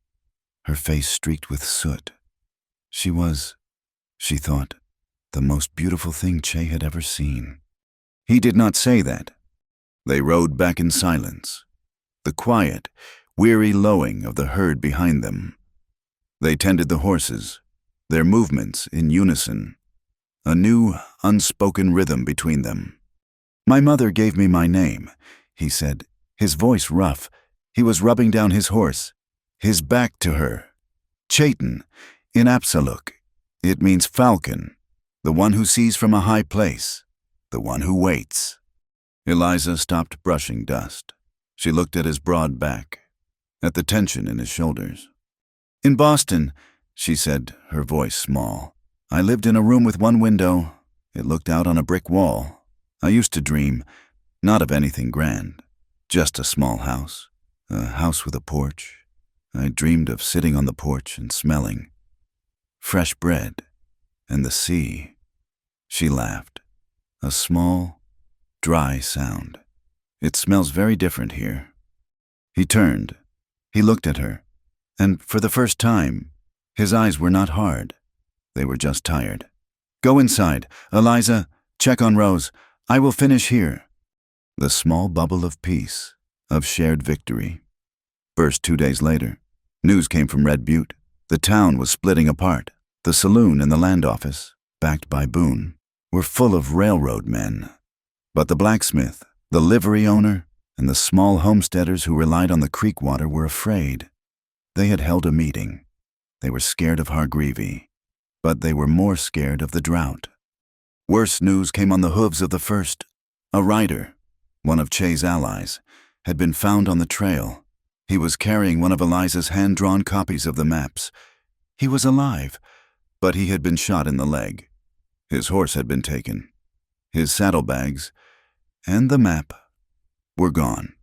her face streaked with soot. She was, she thought, the most beautiful thing Che had ever seen. He did not say that. They rode back in silence, the quiet, weary lowing of the herd behind them. They tended the horses, their movements in unison, a new, unspoken rhythm between them. "My mother gave me my name," he said, his voice rough. He was rubbing down his horse, his back to her. "Chaitin, in Apsaluk. It means falcon, the one who sees from a high place, the one who waits." Eliza stopped brushing dust. She looked at his broad back, at the tension in his shoulders. "In Boston," she said, her voice small, "I lived in a room with one window. It looked out on a brick wall. I used to dream, not of anything grand, just a small house, a house with a porch. I dreamed of sitting on the porch and smelling fresh bread and the sea." She laughed, a small, dry sound. "It smells very different here." He turned. He looked at her, and for the first time, his eyes were not hard. They were just tired. "Go inside. Eliza, check on Rose. I will finish here." The small bubble of peace, of shared victory, burst 2 days later. News came from Red Butte. The town was splitting apart. The saloon and the land office, backed by Boone, were full of railroad men. But the blacksmith, the livery owner, and the small homesteaders who relied on the creek water were afraid. They had held a meeting. They were scared of Hargreavy, but they were more scared of the drought. Worse news came on the hooves of the first. A rider, one of Che's allies, had been found on the trail. He was carrying one of Eliza's hand-drawn copies of the maps. He was alive, but he had been shot in the leg. His horse had been taken. His saddlebags and the map were gone.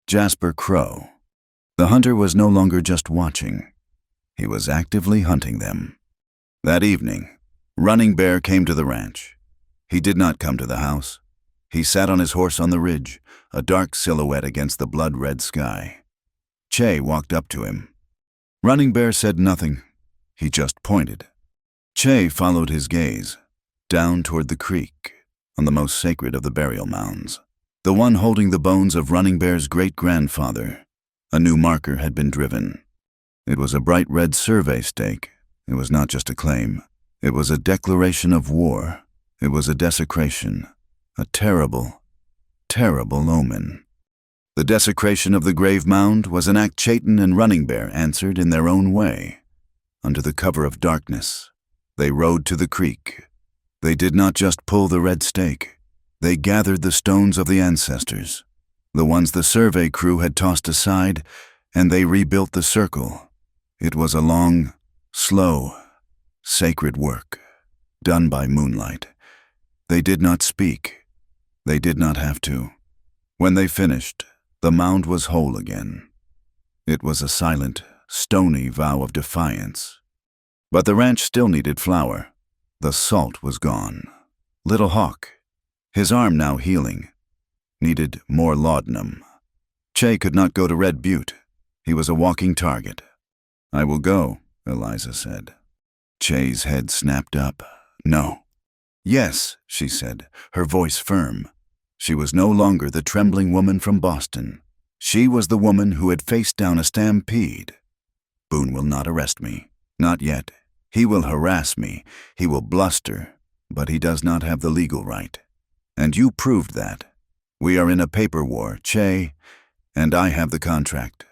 Jasper Crow. The hunter was no longer just watching. He was actively hunting them. That evening, Running Bear came to the ranch. He did not come to the house. He sat on his horse on the ridge, a dark silhouette against the blood-red sky. Che walked up to him. Running Bear said nothing. He just pointed. Che followed his gaze, down toward the creek, on the most sacred of the burial mounds, the one holding the bones of Running Bear's great-grandfather. A new marker had been driven. It was a bright red survey stake. It was not just a claim. It was a declaration of war. It was a desecration, a terrible, terrible omen. The desecration of the grave mound was an act Chaitin and Running Bear answered in their own way. Under the cover of darkness, they rode to the creek. They did not just pull the red stake. They gathered the stones of the ancestors, the ones the survey crew had tossed aside, and they rebuilt the circle. It was a long, slow, sacred work, done by moonlight. They did not speak. They did not have to. When they finished, the mound was whole again. It was a silent, stony vow of defiance. But the ranch still needed flour. The salt was gone. Little Hawk, his arm now healing, needed more laudanum. Che could not go to Red Butte. He was a walking target. "I will go," Eliza said. Che's head snapped up. No. Yes, she said, her voice firm. She was no longer the trembling woman from Boston. She was the woman who had faced down a stampede. Boone will not arrest me. Not yet. He will harass me. He will bluster. But he does not have the legal right. And you proved that. We are in a paper war, Che, and I have the contract.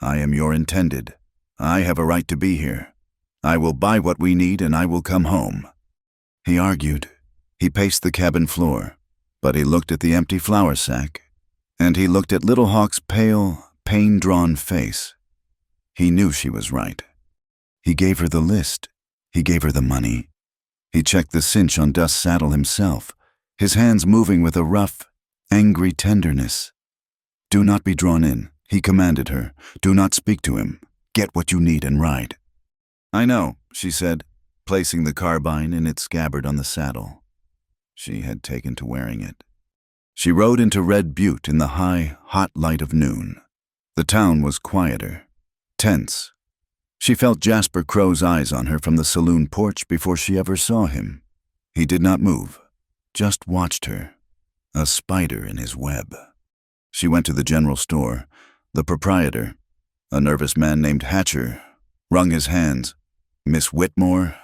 I am your intended. I have a right to be here. I will buy what we need and I will come home. He argued. He paced the cabin floor, but he looked at the empty flour sack, and he looked at Little Hawk's pale, pain-drawn face. He knew she was right. He gave her the list. He gave her the money. He checked the cinch on Dust's saddle himself, his hands moving with a rough, angry tenderness. Do not be drawn in, he commanded her. Do not speak to him. Get what you need and ride. I know, she said, placing the carbine in its scabbard on the saddle. She had taken to wearing it. She rode into Red Butte in the high, hot light of noon. The town was quieter, tense. She felt Jasper Crow's eyes on her from the saloon porch before she ever saw him. He did not move, just watched her, a spider in his web. She went to the general store. The proprietor, a nervous man named Hatcher, wrung his hands. Miss Whitmore?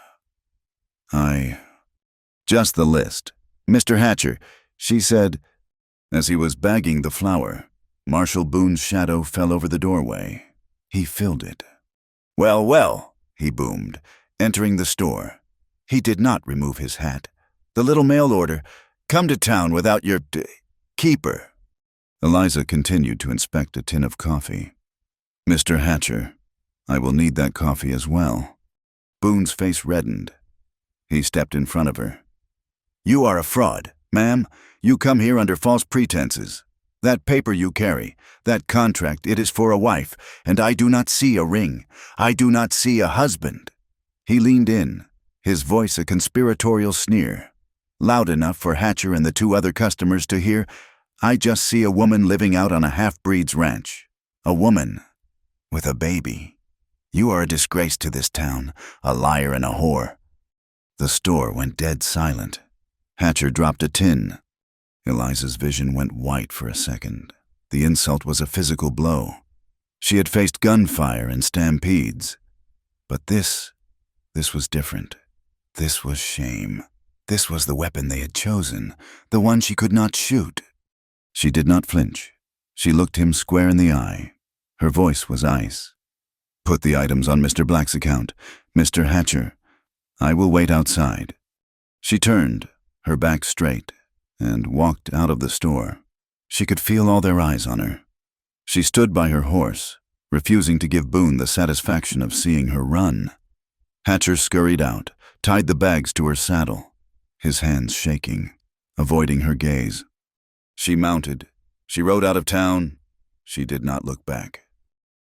Just the list. Mr. Hatcher, she said. As he was bagging the flour, Marshal Boone's shadow fell over the doorway. He filled it. Well, well, he boomed, entering the store. He did not remove his hat. The little mail order, come to town without your keeper. Eliza continued to inspect a tin of coffee. Mr. Hatcher, I will need that coffee as well. Boone's face reddened. He stepped in front of her. You are a fraud, ma'am. You come here under false pretenses. That paper you carry, that contract, it is for a wife, and I do not see a ring. I do not see a husband. He leaned in, his voice a conspiratorial sneer, loud enough for Hatcher and the two other customers to hear. I just see a woman living out on a half-breed's ranch. A woman with a baby. You are a disgrace to this town, a liar and a whore. The store went dead silent. Hatcher dropped a tin. Eliza's vision went white for a second. The insult was a physical blow. She had faced gunfire and stampedes. But this was different. This was shame. This was the weapon they had chosen, the one she could not shoot. She did not flinch. She looked him square in the eye. Her voice was ice. Put the items on Mr. Black's account. Mr. Hatcher, I will wait outside. She turned, her back straight, and walked out of the store. She could feel all their eyes on her. She stood by her horse, refusing to give Boone the satisfaction of seeing her run. Hatcher scurried out, tied the bags to her saddle, his hands shaking, avoiding her gaze. She mounted. She rode out of town. She did not look back.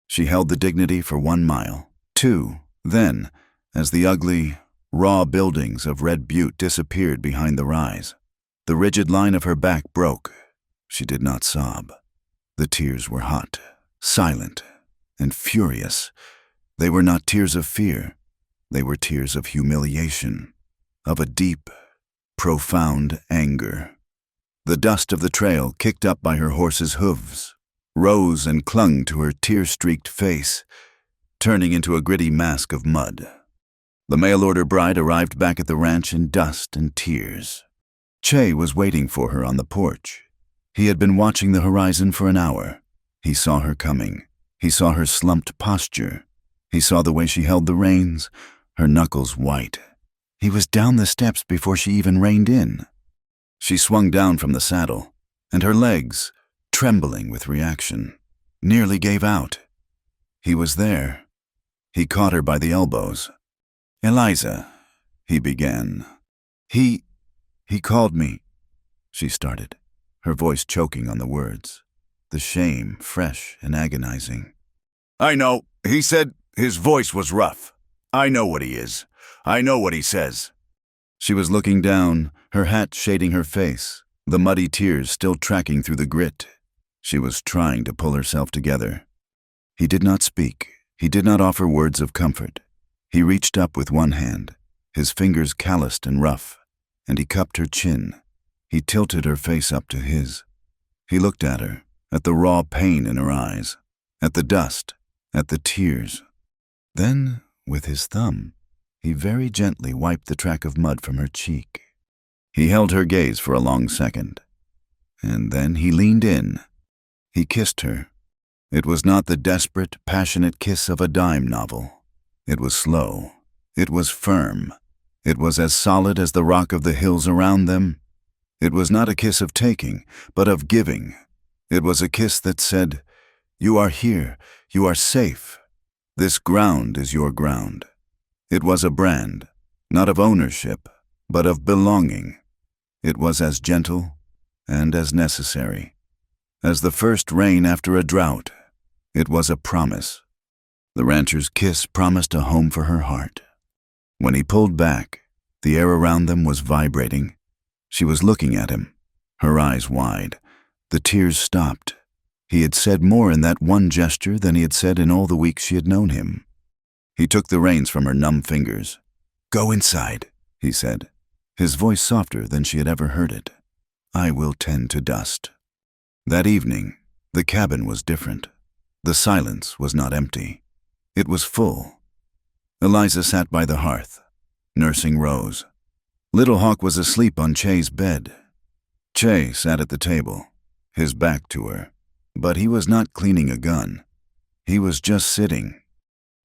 She held the dignity for 1 mile, 2, then, as the ugly, raw buildings of Red Butte disappeared behind the rise, the rigid line of her back broke. She did not sob. The tears were hot, silent, and furious. They were not tears of fear. They were tears of humiliation, of a deep, profound anger. The dust of the trail, kicked up by her horse's hooves, rose and clung to her tear-streaked face, turning into a gritty mask of mud. The mail-order bride arrived back at the ranch in dust and tears. Che was waiting for her on the porch. He had been watching the horizon for an hour. He saw her coming. He saw her slumped posture. He saw the way she held the reins, her knuckles white. He was down the steps before she even reined in. She swung down from the saddle, and her legs, trembling with reaction, nearly gave out. He was there. He caught her by the elbows. Eliza, he began. He called me, she started, her voice choking on the words, the shame fresh and agonizing. I know. He said his voice was rough. I know what he is. I know what he says. She was looking down, her hat shading her face, the muddy tears still tracking through the grit. She was trying to pull herself together. He did not speak. He did not offer words of comfort. He reached up with one hand, his fingers calloused and rough, and he cupped her chin. He tilted her face up to his. He looked at her, at the raw pain in her eyes, at the dust, at the tears. Then, with his thumb, he very gently wiped the track of mud from her cheek. He held her gaze for a long second, and then he leaned in. He kissed her. It was not the desperate, passionate kiss of a dime novel. It was slow. It was firm. It was as solid as the rock of the hills around them. It was not a kiss of taking, but of giving. It was a kiss that said, "You are here. You are safe. This ground is your ground." It was a brand, not of ownership, but of belonging. It was as gentle and as necessary as the first rain after a drought. It was a promise. The rancher's kiss promised a home for her heart. When he pulled back, the air around them was vibrating. She was looking at him, her eyes wide. The tears stopped. He had said more in that one gesture than he had said in all the weeks she had known him. He took the reins from her numb fingers. "Go inside," he said, his voice softer than she had ever heard it. "I will tend to dust." That evening, the cabin was different. The silence was not empty. It was full. Eliza sat by the hearth, nursing Rose. Little Hawk was asleep on Che's bed. Che sat at the table, his back to her, but he was not cleaning a gun. He was just sitting.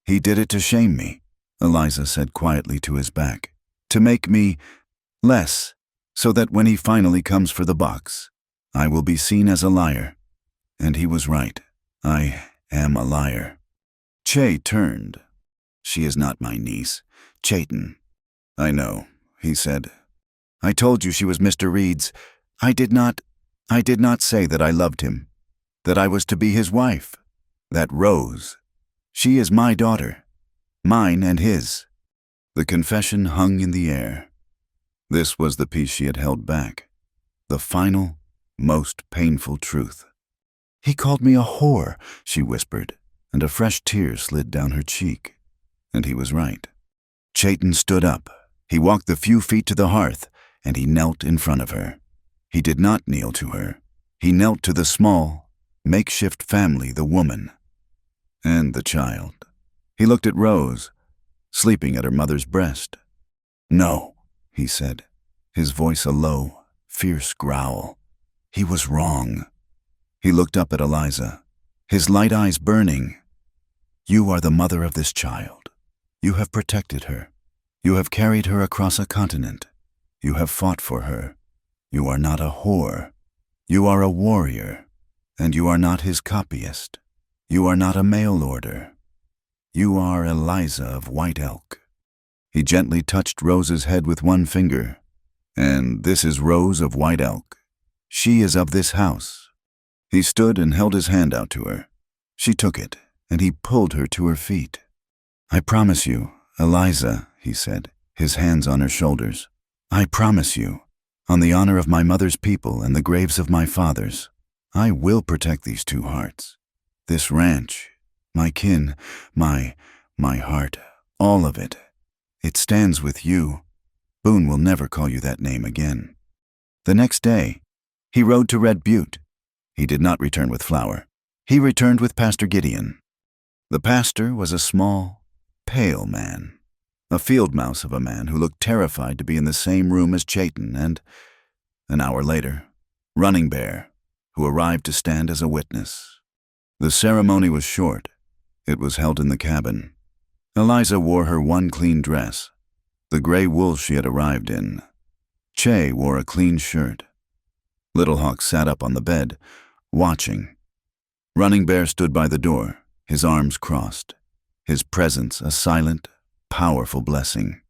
"He did it to shame me," Eliza said quietly to his back, "to make me less, so that when he finally comes for the box, I will be seen as a liar." And he was right. I am a liar. Che turned. "She is not my niece, Chayton." "I know," he said. "I told you she was Mr. Reed's. I did not say that I loved him, that I was to be his wife, that Rose. She is my daughter, mine and his." The confession hung in the air. This was the piece she had held back, the final, most painful truth. "He called me a whore," she whispered, and a fresh tear slid down her cheek. And he was right. Chayton stood up. He walked the few feet to the hearth, and he knelt in front of her. He did not kneel to her. He knelt to the small, makeshift family, the woman, and the child. He looked at Rose, sleeping at her mother's breast. "No," he said, his voice a low, fierce growl. He was wrong. He looked up at Eliza, his light eyes burning. "You are the mother of this child. You have protected her. You have carried her across a continent. You have fought for her. You are not a whore. You are a warrior, and you are not his copyist. You are not a mail order. You are Eliza of White Elk." He gently touched Rose's head with one finger. "And this is Rose of White Elk. She is of this house." He stood and held his hand out to her. She took it, and he pulled her to her feet. "I promise you, Eliza," he said, his hands on her shoulders. "I promise you, on the honor of my mother's people and the graves of my fathers, I will protect these two hearts. This ranch, my kin, my heart, all of it. It stands with you. Boone will never call you that name again." The next day, he rode to Red Butte. He did not return with Flower. He returned with Pastor Gideon. The pastor was a small, pale man, a field mouse of a man who looked terrified to be in the same room as Chayton and, an hour later, Running Bear, who arrived to stand as a witness. The ceremony was short. It was held in the cabin. Eliza wore her one clean dress, the gray wool she had arrived in. Che wore a clean shirt. Little Hawk sat up on the bed, watching. Running Bear stood by the door, his arms crossed, his presence a silent, powerful blessing.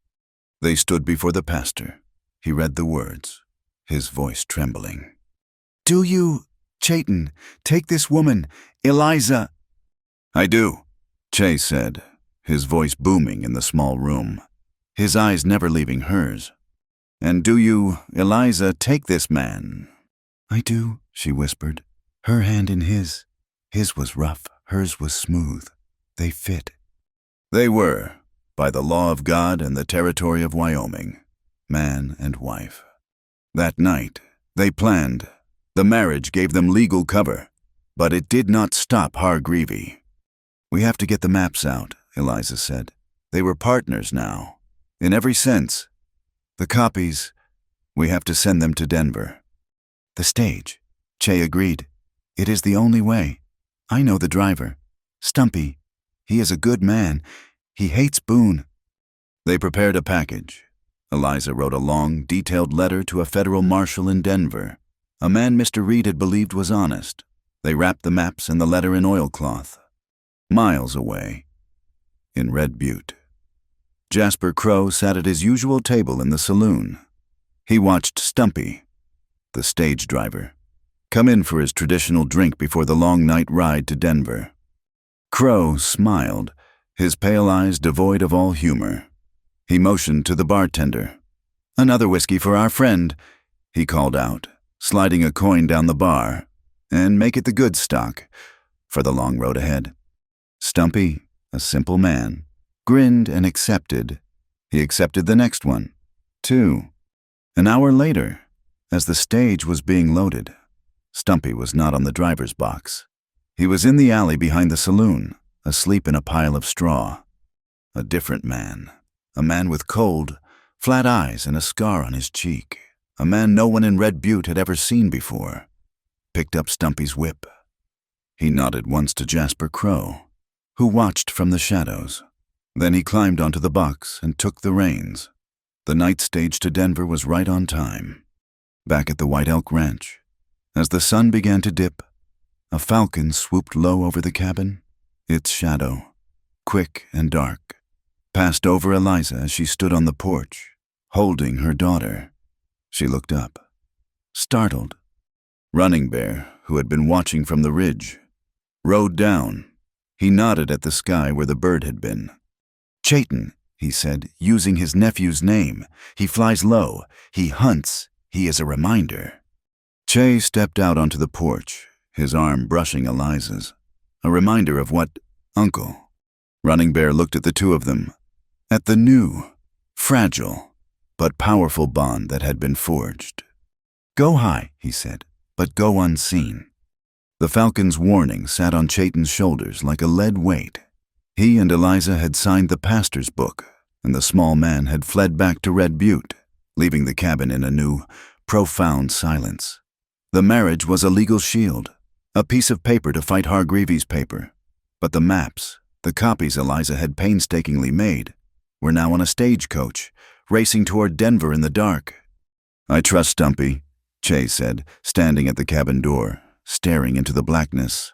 They stood before the pastor. He read the words, his voice trembling. "Do you, Chayton, take this woman, Eliza?" "I do," Che said, his voice booming in the small room, his eyes never leaving hers. "And do you, Eliza, take this man?" "I do," she whispered, her hand in his. His was rough, hers was smooth. They fit. They were. by the law of God and the territory of Wyoming, man and wife. That night, they planned. The marriage gave them legal cover, but it did not stop Hargreavy. "We have to get the maps out," Eliza said. They were partners now, in every sense. "The copies, we have to send them to Denver." "The stage," Che agreed. "It is the only way. I know the driver. Stumpy. He is a good man. He hates Boone." They prepared a package. Eliza wrote a long, detailed letter to a federal marshal in Denver, a man Mr. Reed had believed was honest. They wrapped the maps and the letter in oilcloth. Miles away, in Red Butte, Jasper Crow sat at his usual table in the saloon. He watched Stumpy, the stage driver, come in for his traditional drink before the long night ride to Denver. Crow smiled, his pale eyes devoid of all humor. He motioned to the bartender. "Another whiskey for our friend," he called out, sliding a coin down the bar. "And make it the good stock, for the long road ahead." Stumpy, a simple man, grinned and accepted. He accepted the next one, too. An hour later, as the stage was being loaded, Stumpy was not on the driver's box. He was in the alley behind the saloon, asleep in a pile of straw. A different man, a man with cold, flat eyes and a scar on his cheek, a man no one in Red Butte had ever seen before, picked up Stumpy's whip. He nodded once to Jasper Crow, who watched from the shadows. Then he climbed onto the box and took the reins. The night stage to Denver was right on time. Back at the White Elk Ranch, as the sun began to dip, a falcon swooped low over the cabin. Its shadow, quick and dark, passed over Eliza as she stood on the porch, holding her daughter. She looked up, startled. Running Bear, who had been watching from the ridge, rode down. He nodded at the sky where the bird had been. "Chayton," he said, using his nephew's name. "He flies low. He hunts. He is a reminder." Che stepped out onto the porch, his arm brushing Eliza's. A reminder of what? Uncle. Running Bear looked at the two of them, at the new, fragile, but powerful bond that had been forged. "Go high," he said, "but go unseen." The falcon's warning sat on Chayton's shoulders like a lead weight. He and Eliza had signed the pastor's book, and the small man had fled back to Red Butte, leaving the cabin in a new, profound silence. The marriage was a legal shield, a piece of paper to fight Hargreavy's paper. But the maps, the copies Eliza had painstakingly made, were now on a stagecoach, racing toward Denver in the dark. "I trust Stumpy," Che said, standing at the cabin door, staring into the blackness.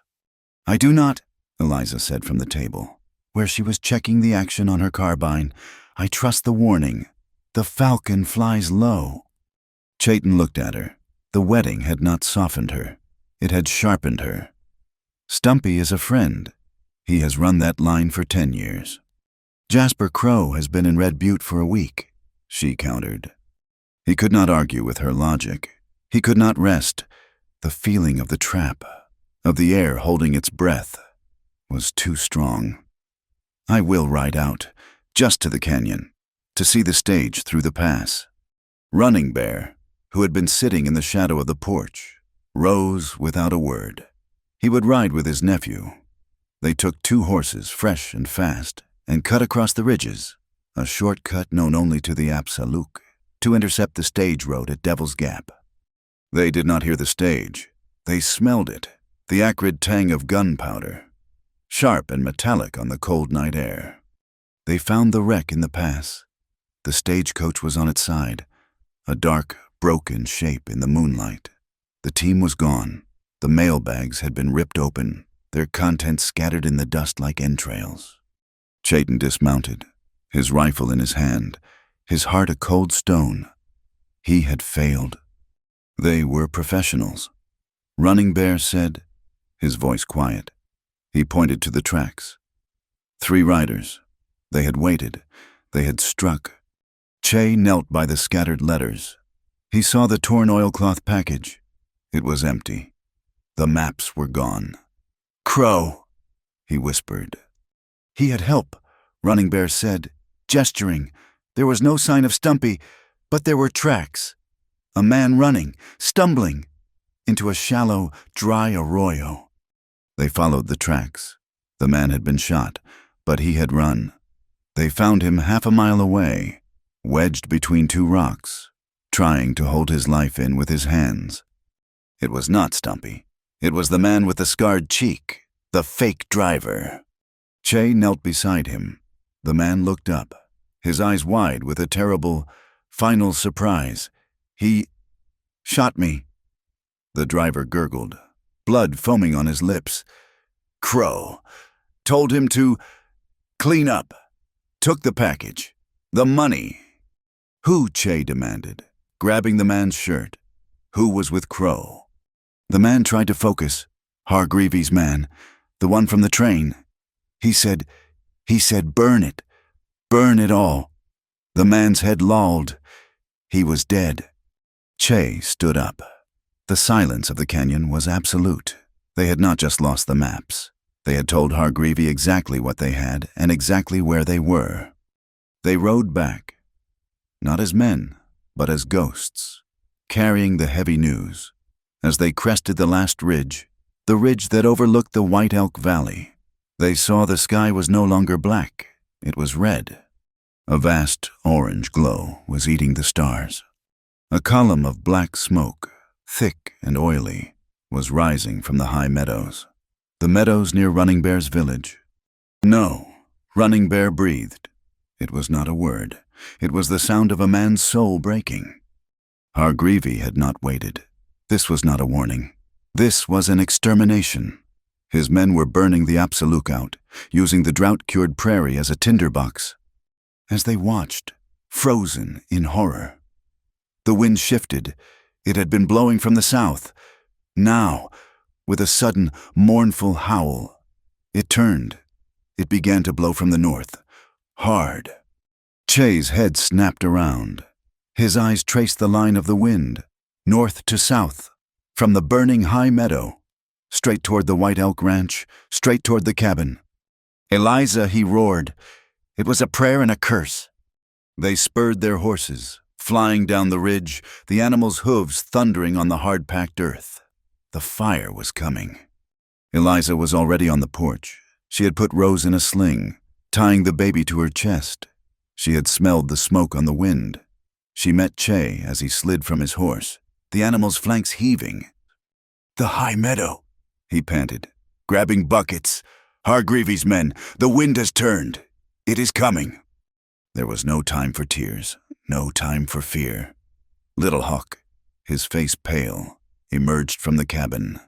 "I do not," Eliza said from the table, where she was checking the action on her carbine. "I trust the warning. The falcon flies low." Chayton looked at her. The wedding had not softened her. It had sharpened her. "Stumpy is a friend. He has run that line for 10 years. Jasper Crow has been in Red Butte for a week," she countered. He could not argue with her logic. He could not rest. The feeling of the trap, of the air holding its breath, was too strong. "I will ride out, just to the canyon, to see the stage through the pass." Running Bear, who had been sitting in the shadow of the porch, rose without a word. He would ride with his nephew. They took 2 horses, fresh and fast, and cut across the ridges, a shortcut known only to the Apsaluk, to intercept the stage road at Devil's Gap. They did not hear the stage. They smelled it, the acrid tang of gunpowder, sharp and metallic on the cold night air. They found the wreck in the pass. The stagecoach was on its side, a dark, broken shape in the moonlight. The team was gone. The mailbags had been ripped open, their contents scattered in the dust like entrails. Chayton dismounted, his rifle in his hand, his heart a cold stone. He had failed. They were professionals. Running Bear said, his voice quiet. He pointed to the tracks. 3 riders. They had waited. They had struck. Che knelt by the scattered letters. He saw the torn oilcloth package. It was empty. The maps were gone. "Crow," he whispered. "He had help," Running Bear said. gesturing. There was no sign of Stumpy, but there were tracks. A man running, stumbling, into a shallow, dry arroyo. They followed the tracks. The man had been shot, but he had run. They found him half a mile away, wedged between two rocks, trying to hold his life in with his hands. It was not Stumpy. It was the man with the scarred cheek, the fake driver. Che knelt beside him. The man looked up, his eyes wide with a terrible, final surprise. He shot me. The driver gurgled, blood foaming on his lips. Crow told him to clean up, took the package, the money. Who? Che demanded, grabbing the man's shirt. Who was with Crow? The man tried to focus. Hargreavy's man, the one from the train. He said, burn it all. The man's head lolled. He was dead. Che stood up. The silence of the canyon was absolute. They had not just lost the maps. They had told Hargreavy exactly what they had and exactly where they were. They rode back, not as men, but as ghosts, carrying the heavy news. As they crested the last ridge, the ridge that overlooked the White Elk Valley, they saw the sky was no longer black. It was red. A vast orange glow was eating the stars. A column of black smoke, thick and oily, was rising from the high meadows. The meadows near Running Bear's village. No, Running Bear breathed. It was not a word. It was the sound of a man's soul breaking. Hargreavy had not waited. This was not a warning. This was an extermination. His men were burning the absolute out, using the drought-cured prairie as a tinderbox. As they watched, frozen in horror. The wind shifted. It had been blowing from the south. Now, with a sudden, mournful howl, it turned. It began to blow from the north, hard. Che's head snapped around. His eyes traced the line of the wind, north to south, from the burning high meadow, straight toward the White Elk Ranch, straight toward the cabin. Eliza, he roared. It was a prayer and a curse. They spurred their horses, flying down the ridge, the animals' hooves thundering on the hard-packed earth. The fire was coming. Eliza was already on the porch. She had put Rose in a sling, tying the baby to her chest. She had smelled the smoke on the wind. She met Che as he slid from his horse, the animal's flanks heaving. The high meadow, he panted, grabbing buckets. Hargreavy's men, the wind has turned. It is coming. There was no time for tears, no time for fear. Little Hawk, his face pale, emerged from the cabin,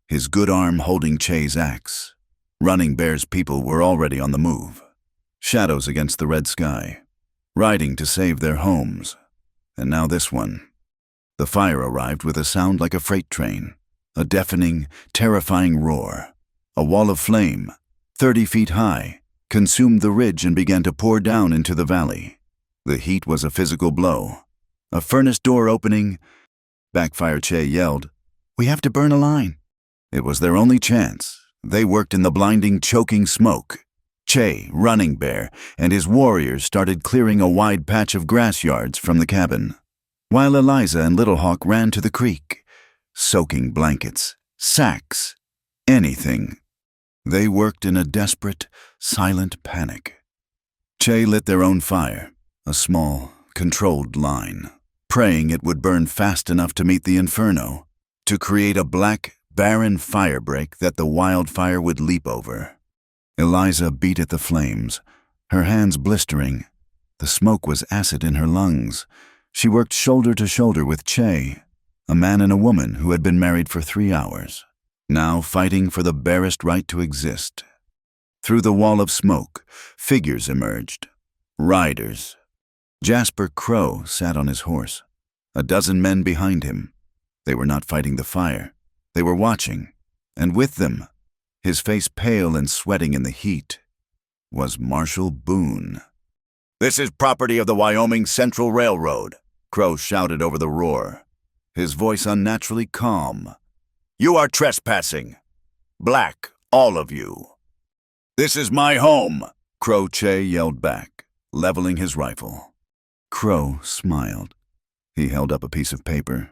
his good arm holding Che's axe. Running Bear's people were already on the move, shadows against the red sky, riding to save their homes. And now this one. The fire arrived with a sound like a freight train, a deafening, terrifying roar. A wall of flame, 30 feet high, consumed the ridge and began to pour down into the valley. The heat was a physical blow. A furnace door opening. Backfire Che yelled, "We have to burn a line." It was their only chance. They worked in the blinding, choking smoke. Che, Running Bear, and his warriors started clearing a wide patch of grass yards from the cabin, while Eliza and Little Hawk ran to the creek, soaking blankets, sacks, anything. They worked in a desperate, silent panic. Che lit their own fire, a small, controlled line, praying it would burn fast enough to meet the inferno, to create a black, barren firebreak that the wildfire would leap over. Eliza beat at the flames, her hands blistering. The smoke was acid in her lungs. She worked shoulder to shoulder with Che, a man and a woman who had been married for 3 hours, now fighting for the barest right to exist. Through the wall of smoke, figures emerged. Riders. Jasper Crow sat on his horse, a dozen men behind him. They were not fighting the fire. They were watching, and with them, his face pale and sweating in the heat, was Marshall Boone. "This is property of the Wyoming Central Railroad," Crow shouted over the roar, his voice unnaturally calm. "You are trespassing. Black, all of you." "This is my home," Crow Che yelled back, leveling his rifle. Crow smiled. He held up a piece of paper.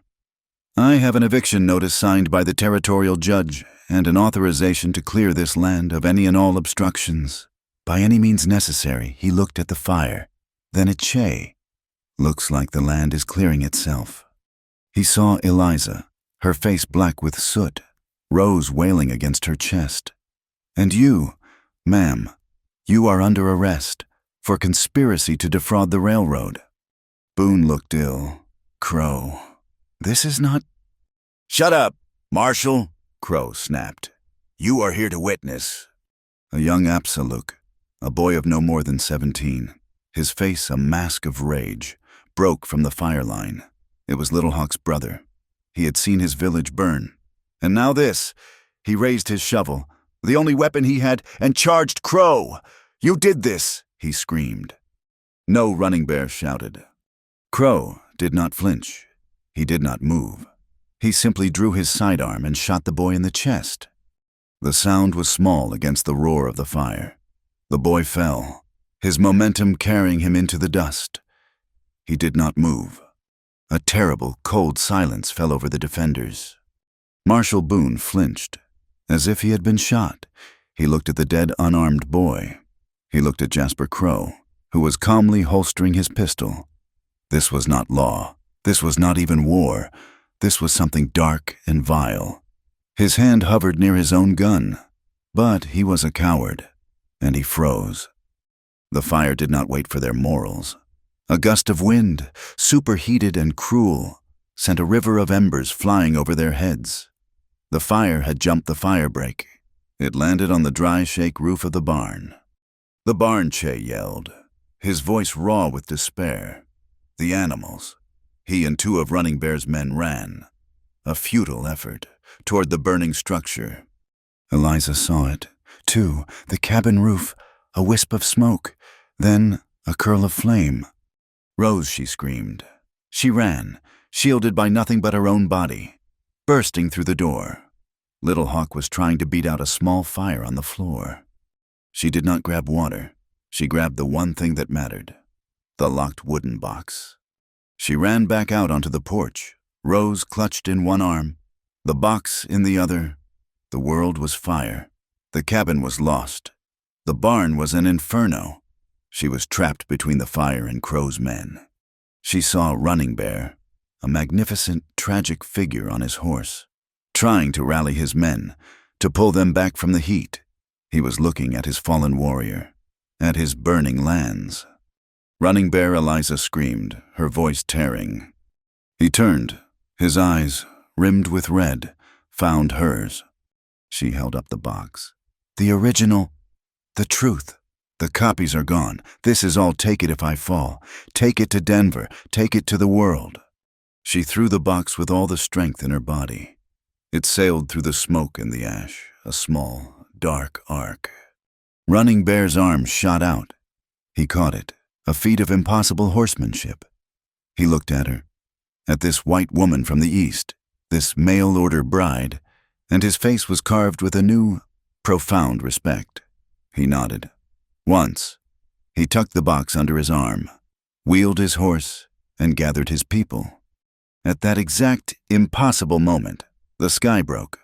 "I have an eviction notice signed by the territorial judge and an authorization to clear this land of any and all obstructions. By any means necessary." He looked at the fire, then at Che. "Looks like the land is clearing itself." He saw Eliza, her face black with soot, Rose wailing against her chest. "And you, ma'am, you are under arrest for conspiracy to defraud the railroad." Boone looked ill. "Crow, this is not—" "Shut up, Marshal," Crow snapped. "You are here to witness." A young Apsaluk, a boy of no more than 17, his face a mask of rage, broke from the fire line. It was Little Hawk's brother. He had seen his village burn. And now this. He raised his shovel, the only weapon he had, and charged Crow. "You did this," he screamed. No Running Bear shouted. Crow did not flinch. He did not move. He simply drew his sidearm and shot the boy in the chest. The sound was small against the roar of the fire. The boy fell, his momentum carrying him into the dust. He did not move. A terrible, cold silence fell over the defenders. Marshal Boone flinched, as if he had been shot. He looked at the dead, unarmed boy. He looked at Jasper Crow, who was calmly holstering his pistol. This was not law. This was not even war. This was something dark and vile. His hand hovered near his own gun, but he was a coward, and he froze. The fire did not wait for their morals. A gust of wind, superheated and cruel, sent a river of embers flying over their heads. The fire had jumped the firebreak. It landed on the dry shake roof of the barn. "The barn," Che yelled, his voice raw with despair. "The animals." He and two of Running Bear's men ran, a futile effort, toward the burning structure. Eliza saw it, too, the cabin roof, a wisp of smoke, then a curl of flame. "Rose," she screamed. She ran, shielded by nothing but her own body, bursting through the door. Little Hawk was trying to beat out a small fire on the floor. She did not grab water. She grabbed the one thing that mattered, the locked wooden box. She ran back out onto the porch, Rose clutched in one arm, the box in the other. The world was fire. The cabin was lost. The barn was an inferno. She was trapped between the fire and Crow's men. She saw Running Bear, a magnificent, tragic figure on his horse, trying to rally his men, to pull them back from the heat. He was looking at his fallen warrior, at his burning lands. "Running Bear," Eliza screamed, her voice tearing. He turned, his eyes, rimmed with red, found hers. She held up the box. "The original, the truth. The copies are gone. This is all. Take it if I fall. Take it to Denver. Take it to the world." She threw the box with all the strength in her body. It sailed through the smoke and the ash, a small, dark arc. Running Bear's arm shot out. He caught it, a feat of impossible horsemanship. He looked at her, at this white woman from the east, this mail-order bride, and his face was carved with a new, profound respect. He nodded. Once, he tucked the box under his arm, wheeled his horse, and gathered his people. At that exact, impossible moment, the sky broke.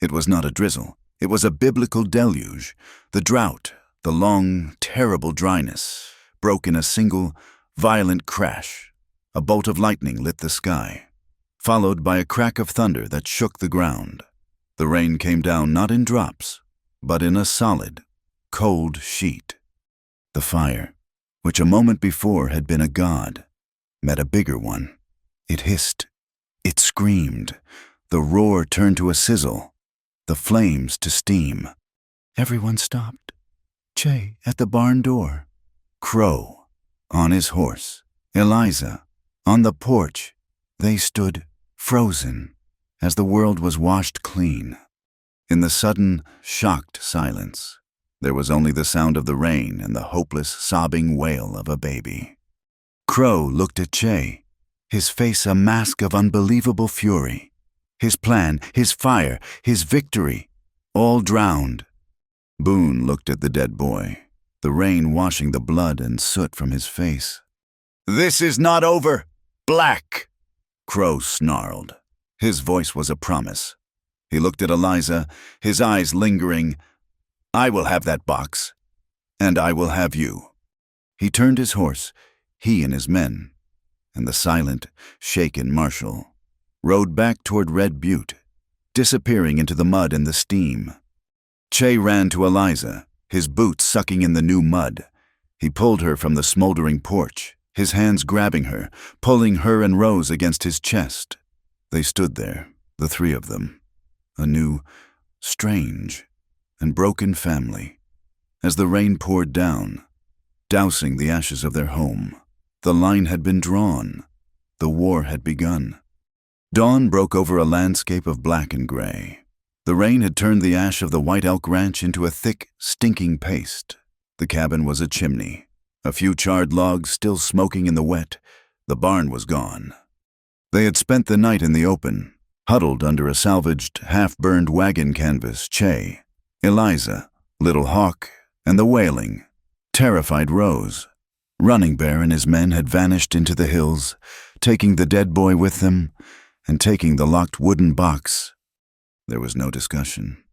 It was not a drizzle. It was a biblical deluge. The drought, the long, terrible dryness, broke in a single, violent crash. A bolt of lightning lit the sky, followed by a crack of thunder that shook the ground. The rain came down not in drops, but in a solid, cold sheet. The fire, which a moment before had been a god, met a bigger one. It hissed. It screamed. The roar turned to a sizzle, the flames to steam. Everyone stopped. Che at the barn door. Crow on his horse. Eliza on the porch. They stood frozen as the world was washed clean. In the sudden, shocked silence, there was only the sound of the rain and the hopeless, sobbing wail of a baby. Crow looked at Che, his face a mask of unbelievable fury. His plan, his fire, his victory, all drowned. Boone looked at the dead boy. the rain washing the blood and soot from his face. "This is not over, Black!" Crow snarled. His voice was a promise. He looked at Eliza, his eyes lingering. "I will have that box, and I will have you." He turned his horse, he and his men, and the silent, shaken marshal rode back toward Red Butte, disappearing into the mud and the steam. Che ran to Eliza, his boots sucking in the new mud. He pulled her from the smoldering porch, his hands grabbing her, pulling her and Rose against his chest. They stood there, the three of them, a new, strange, and broken family. As the rain poured down, dousing the ashes of their home, the line had been drawn. The war had begun. Dawn broke over a landscape of black and gray. The rain had turned the ash of the White Elk Ranch into a thick, stinking paste. The cabin was a chimney, a few charred logs still smoking in the wet. The barn was gone. They had spent the night in the open, huddled under a salvaged, half-burned wagon canvas. Che, Eliza, Little Hawk, and the wailing, terrified Rose. Running Bear and his men had vanished into the hills, taking the dead boy with them and taking the locked wooden box. There was no discussion.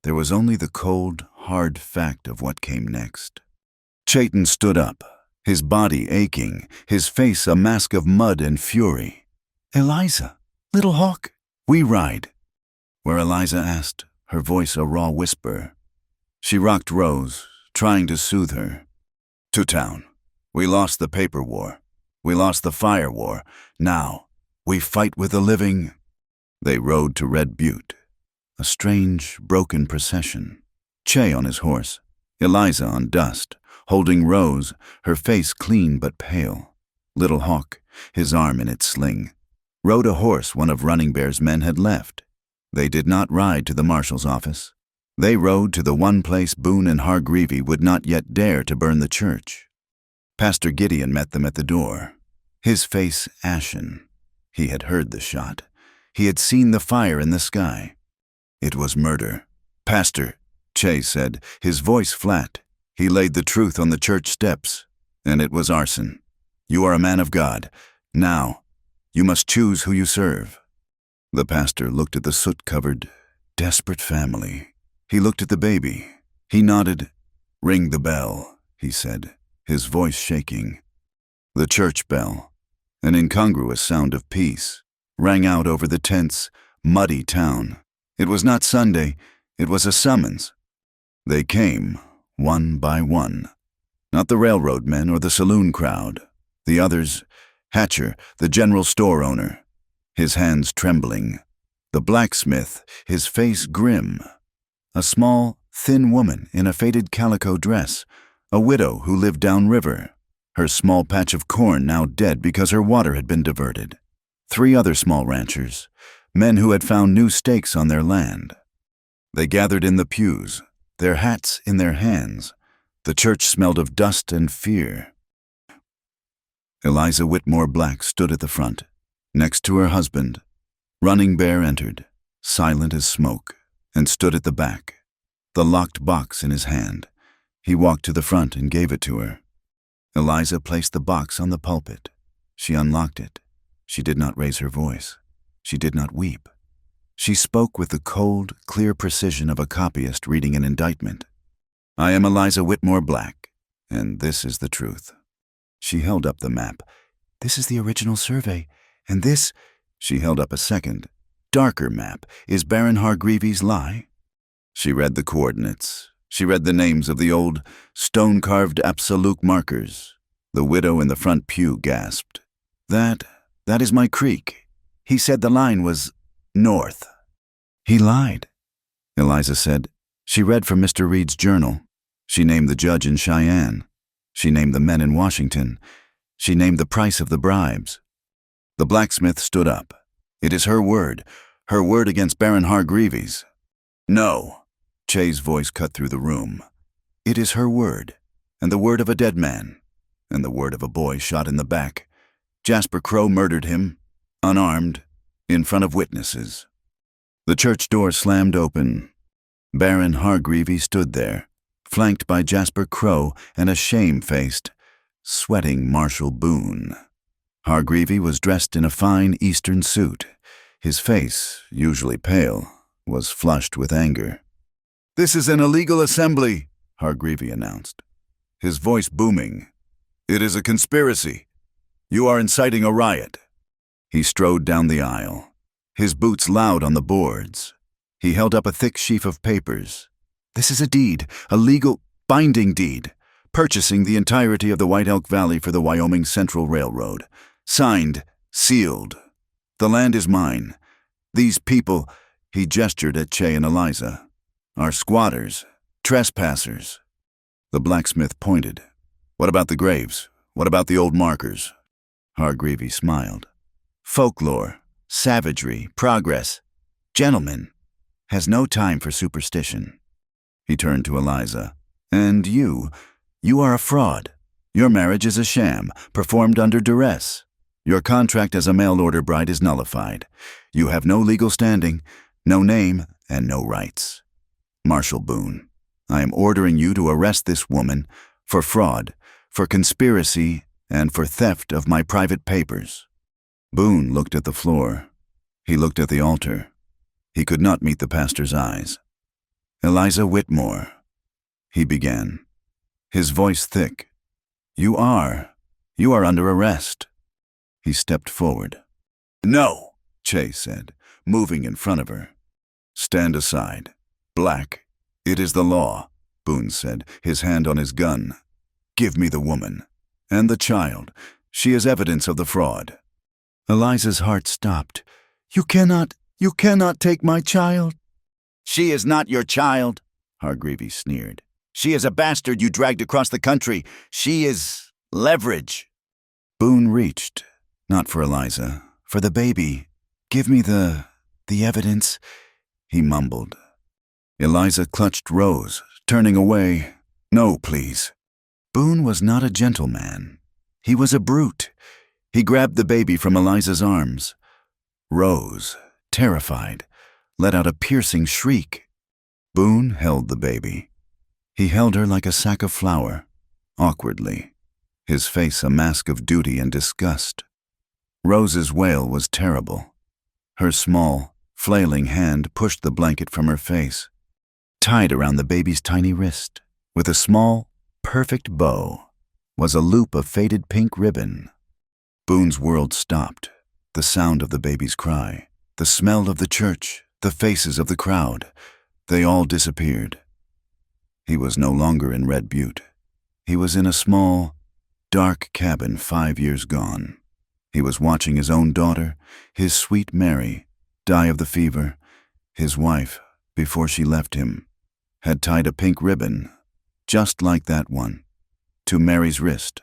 There was only the cold, hard fact of what came next. Chayton stood up, his body aching, his face a mask of mud and fury. "Eliza, Little Hawk, we ride?" Where Eliza asked, her voice a raw whisper. She rocked Rose, trying to soothe her. "To town. We lost the paper war. We lost the fire war. Now, we fight with the living." They rode to Red Butte, a strange, broken procession. Che on his horse, Eliza on dust, holding Rose, her face clean but pale. Little Hawk, his arm in its sling, rode a horse one of Running Bear's men had left. They did not ride to the marshal's office. They rode to the one place Boone and Hargreavy would not yet dare to burn the church. Pastor Gideon met them at the door, his face ashen. He had heard the shot. He had seen the fire in the sky. It was murder. "Pastor," Che said, his voice flat. He laid the truth on the church steps, and it was arson. "You are a man of God. Now, you must choose who you serve." The pastor looked at the soot-covered, desperate family. He looked at the baby. He nodded. "Ring the bell," he said, his voice shaking. The church bell, an incongruous sound of peace, rang out over the tense, muddy town. It was not Sunday, it was a summons. They came, one by one. Not the railroad men or the saloon crowd. The others, Hatcher, the general store owner, his hands trembling. The blacksmith, his face grim. A small, thin woman in a faded calico dress, a widow who lived downriver, her small patch of corn now dead because her water had been diverted. 3 other small ranchers, men who had found new stakes on their land. They gathered in the pews, their hats in their hands. The church smelled of dust and fear. Eliza Whitmore Black stood at the front, next to her husband. Running Bear entered, silent as smoke, and stood at the back, the locked box in his hand. He walked to the front and gave it to her. Eliza placed the box on the pulpit. She unlocked it. She did not raise her voice. She did not weep. She spoke with the cold, clear precision of a copyist reading an indictment. "I am Eliza Whitmore Black, and this is the truth." She held up the map. "This is the original survey, and this," she held up a second, darker map, "is Baron Hargreavy's lie." She read the coordinates. She read the names of the old, stone-carved absolute markers. The widow in the front pew gasped. That is my creek. He said the line was north." "He lied," Eliza said. She read from Mr. Reed's journal. She named the judge in Cheyenne. She named the men in Washington. She named the price of the bribes. The blacksmith stood up. "It is her word against Baron Hargreavy's." "No," Che's voice cut through the room. "It is her word, and the word of a dead man, and the word of a boy shot in the back. Jasper Crow murdered him, unarmed, in front of witnesses." The church door slammed open. Baron Hargreavy stood there, flanked by Jasper Crow and a shame-faced, sweating Marshal Boone. Hargreavy was dressed in a fine Eastern suit. His face, usually pale, was flushed with anger. "This is an illegal assembly," Hargreavy announced, his voice booming. "It is a conspiracy. You are inciting a riot." He strode down the aisle, his boots loud on the boards. He held up a thick sheaf of papers. "This is a deed, a legal, binding deed, purchasing the entirety of the White Elk Valley for the Wyoming Central Railroad. Signed, sealed. The land is mine. These people," he gestured at Che and Eliza, "are squatters, trespassers." The blacksmith pointed. "What about the graves? What about the old markers?" Hargreavy smiled. "Folklore, savagery, progress. Gentlemen, has no time for superstition." He turned to Eliza. "And you are a fraud. Your marriage is a sham, performed under duress. Your contract as a mail-order bride is nullified. You have no legal standing, no name, and no rights. Marshal Boone, I am ordering you to arrest this woman for fraud, for conspiracy, and for theft of my private papers." Boone looked at the floor. He looked at the altar. He could not meet the pastor's eyes. "Eliza Whitmore," he began, his voice thick. You are under arrest." He stepped forward. "No," Che said, moving in front of her. "Stand aside. Black, it is the law," Boone said, his hand on his gun. "Give me the woman. And the child. She is evidence of the fraud." Eliza's heart stopped. You cannot take my child." "She is not your child," Hargreavy sneered. "She is a bastard you dragged across the country. She is leverage." Boone reached, not for Eliza, for the baby. "Give me the evidence," he mumbled. Eliza clutched Rose, turning away. "No, please." Boone was not a gentleman. He was a brute. He grabbed the baby from Eliza's arms. Rose, terrified, let out a piercing shriek. Boone held the baby. He held her like a sack of flour, awkwardly, his face a mask of duty and disgust. Rose's wail was terrible. Her small, flailing hand pushed the blanket from her face. Tied around the baby's tiny wrist, with a small, perfect bow, was a loop of faded pink ribbon. Boone's world stopped. The sound of the baby's cry, the smell of the church, the faces of the crowd, they all disappeared. He was no longer in Red Butte. He was in a small, dark cabin 5 years gone. He was watching his own daughter, his sweet Mary, die of the fever. His wife, before she left him, had tied a pink ribbon, just like that one, to Mary's wrist.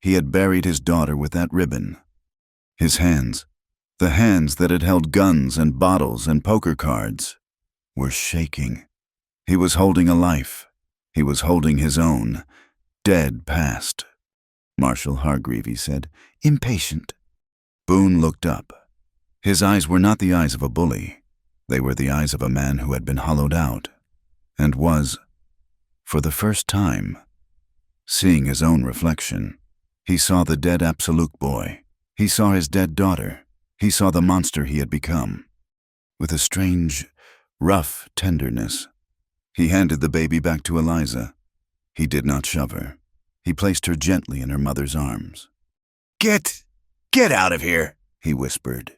He had buried his daughter with that ribbon. His hands, the hands that had held guns and bottles and poker cards, were shaking. He was holding a life. He was holding his own, dead past. Marshal Hargreavy said, impatient. Boone looked up. His eyes were not the eyes of a bully. They were the eyes of a man who had been hollowed out, and was, for the first time, seeing his own reflection. He saw the dead Absolute boy. He saw his dead daughter. He saw the monster he had become. With a strange, rough tenderness, he handed the baby back to Eliza. He did not shove her. He placed her gently in her mother's arms. Get out of here, he whispered.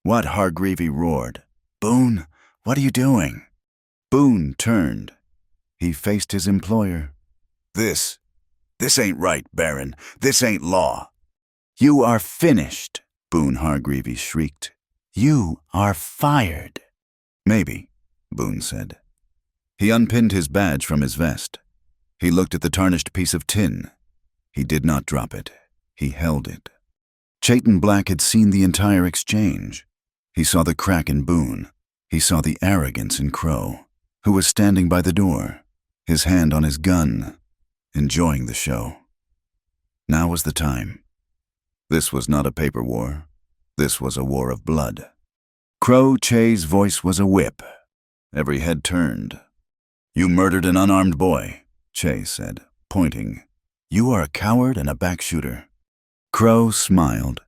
What? Hargreavy roared. Boone, what are you doing? Boone turned. He faced his employer. This ain't right, Baron. This ain't law. You are finished, Boone Hargreavy shrieked. You are fired. Maybe, Boone said. He unpinned his badge from his vest. He looked at the tarnished piece of tin. He did not drop it. He held it. Chayton Black had seen the entire exchange. He saw the crack in Boone. He saw the arrogance in Crow, who was standing by the door, his hand on his gun, enjoying the show. Now was the time. This was not a paper war. This was a war of blood. Crow Che's voice was a whip. Every head turned. You murdered an unarmed boy. Che said, pointing. You are a coward and a backshooter. Crow smiled,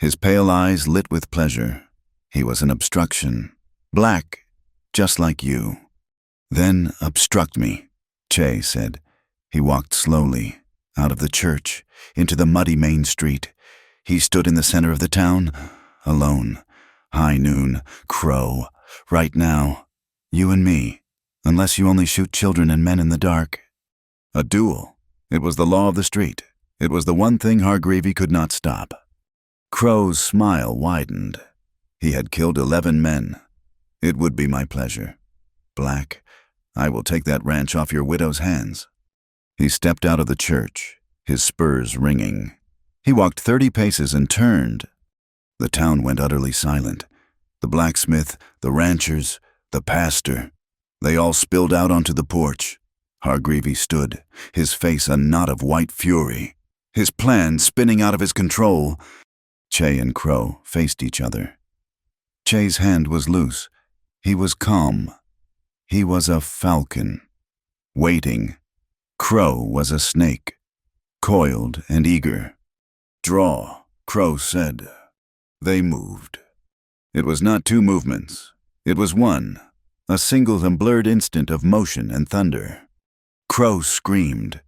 his pale eyes lit with pleasure. He was an obstruction, black, just like you. Then obstruct me, Che said. He walked slowly, out of the church, into the muddy main street. He stood in the center of the town, alone. High noon, Crow, right now, you and me, unless you only shoot children and men in the dark. A duel. It was the law of the street. It was the one thing Hargreavy could not stop. Crow's smile widened. He had killed 11 men. It would be my pleasure. Black, I will take that ranch off your widow's hands. He stepped out of the church, his spurs ringing. He walked 30 paces and turned. The town went utterly silent. The blacksmith, the ranchers, the pastor, they all spilled out onto the porch. Hargreavy stood, his face a knot of white fury, his plan spinning out of his control. Che and Crow faced each other. Che's hand was loose. He was calm. He was a falcon, waiting. Crow was a snake, coiled and eager. Draw, Crow said. They moved. It was not two movements. It was one, a single and blurred instant of motion and thunder. Crow screamed.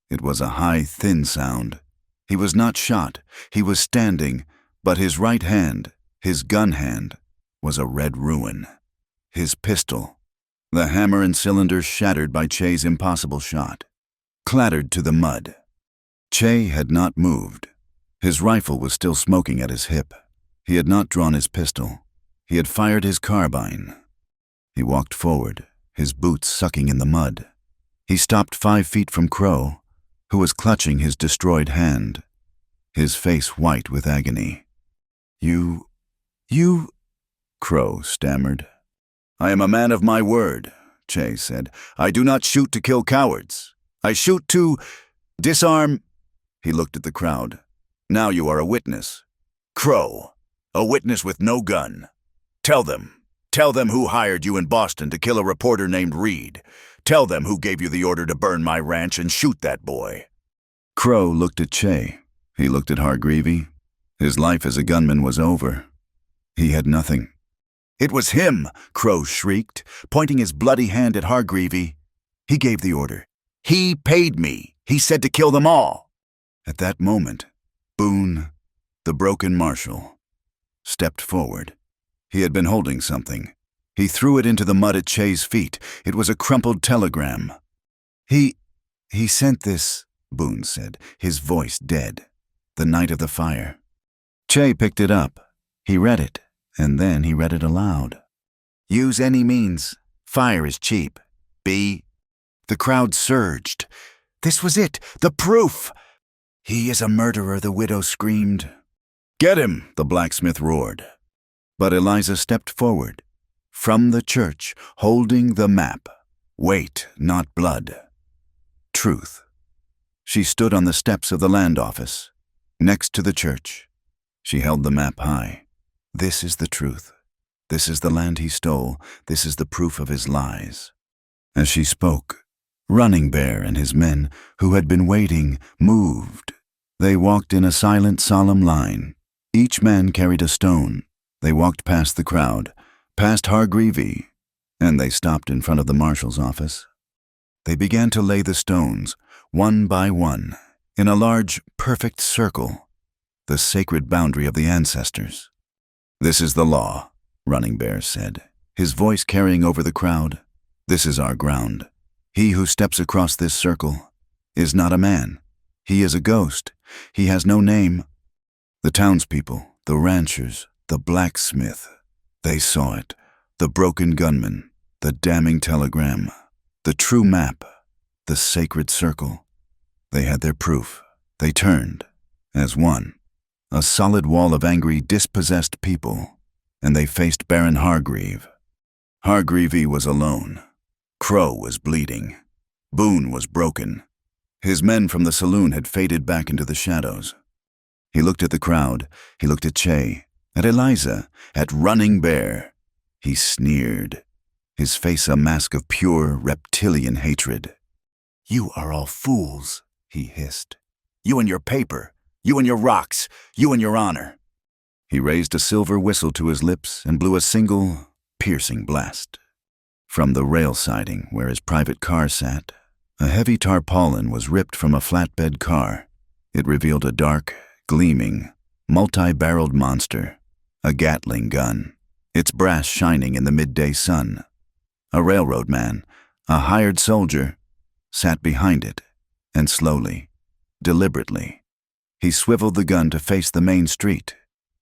It was a high, thin sound. He was not shot. He was standing, but his right hand, his gun hand, was a red ruin. His pistol, the hammer and cylinder shattered by Che's impossible shot, clattered to the mud. Che had not moved. His rifle was still smoking at his hip. He had not drawn his pistol. He had fired his carbine. He walked forward, his boots sucking in the mud. He stopped 5 feet from Crow, who was clutching his destroyed hand, his face white with agony. You, Crow stammered. I am a man of my word, Che said. I do not shoot to kill cowards. I shoot to disarm. He looked at the crowd. Now you are a witness. Crow, a witness with no gun. Tell them who hired you in Boston to kill a reporter named Reed. Tell them who gave you the order to burn my ranch and shoot that boy. Crow looked at Che. He looked at Hargreavy. His life as a gunman was over. He had nothing. It was him, Crow shrieked, pointing his bloody hand at Hargreavy. He gave the order. He paid me. He said to kill them all. At that moment, Boone, the broken marshal, stepped forward. He had been holding something. He threw it into the mud at Che's feet. It was a crumpled telegram. He sent this, Boone said, his voice dead, the night of the fire. Che picked it up. He read it, and then he read it aloud. Use any means. Fire is cheap. B. The crowd surged. This was it, the proof. He is a murderer, the widow screamed. Get him, the blacksmith roared. But Eliza stepped forward, from the church, holding the map. Weight, not blood. Truth. She stood on the steps of the land office, next to the church. She held the map high. This is the truth. This is the land he stole. This is the proof of his lies. As she spoke, Running Bear and his men, who had been waiting, moved. They walked in a silent, solemn line. Each man carried a stone. They walked past the crowd, past Hargreavy, and they stopped in front of the marshal's office. They began to lay the stones, one by one, in a large, perfect circle, the sacred boundary of the ancestors. This is the law, Running Bear said, his voice carrying over the crowd. This is our ground. He who steps across this circle is not a man. He is a ghost. He has no name. The townspeople, the ranchers, the blacksmith, they saw it, the broken gunman, the damning telegram, the true map, the sacred circle. They had their proof. They turned, as one, a solid wall of angry, dispossessed people, and they faced Baron Hargreave. Hargreavy was alone. Crow was bleeding. Boone was broken. His men from the saloon had faded back into the shadows. He looked at the crowd. He looked at Che, at Eliza, at Running Bear. He sneered, his face a mask of pure reptilian hatred. "You are all fools," he hissed. "You and your paper, you and your rocks, you and your honor." He raised a silver whistle to his lips and blew a single, piercing blast. From the rail siding where his private car sat, a heavy tarpaulin was ripped from a flatbed car. It revealed a dark, gleaming, multi-barreled monster, a Gatling gun, its brass shining in the midday sun. A railroad man, a hired soldier, sat behind it, and slowly, deliberately, he swiveled the gun to face the main street,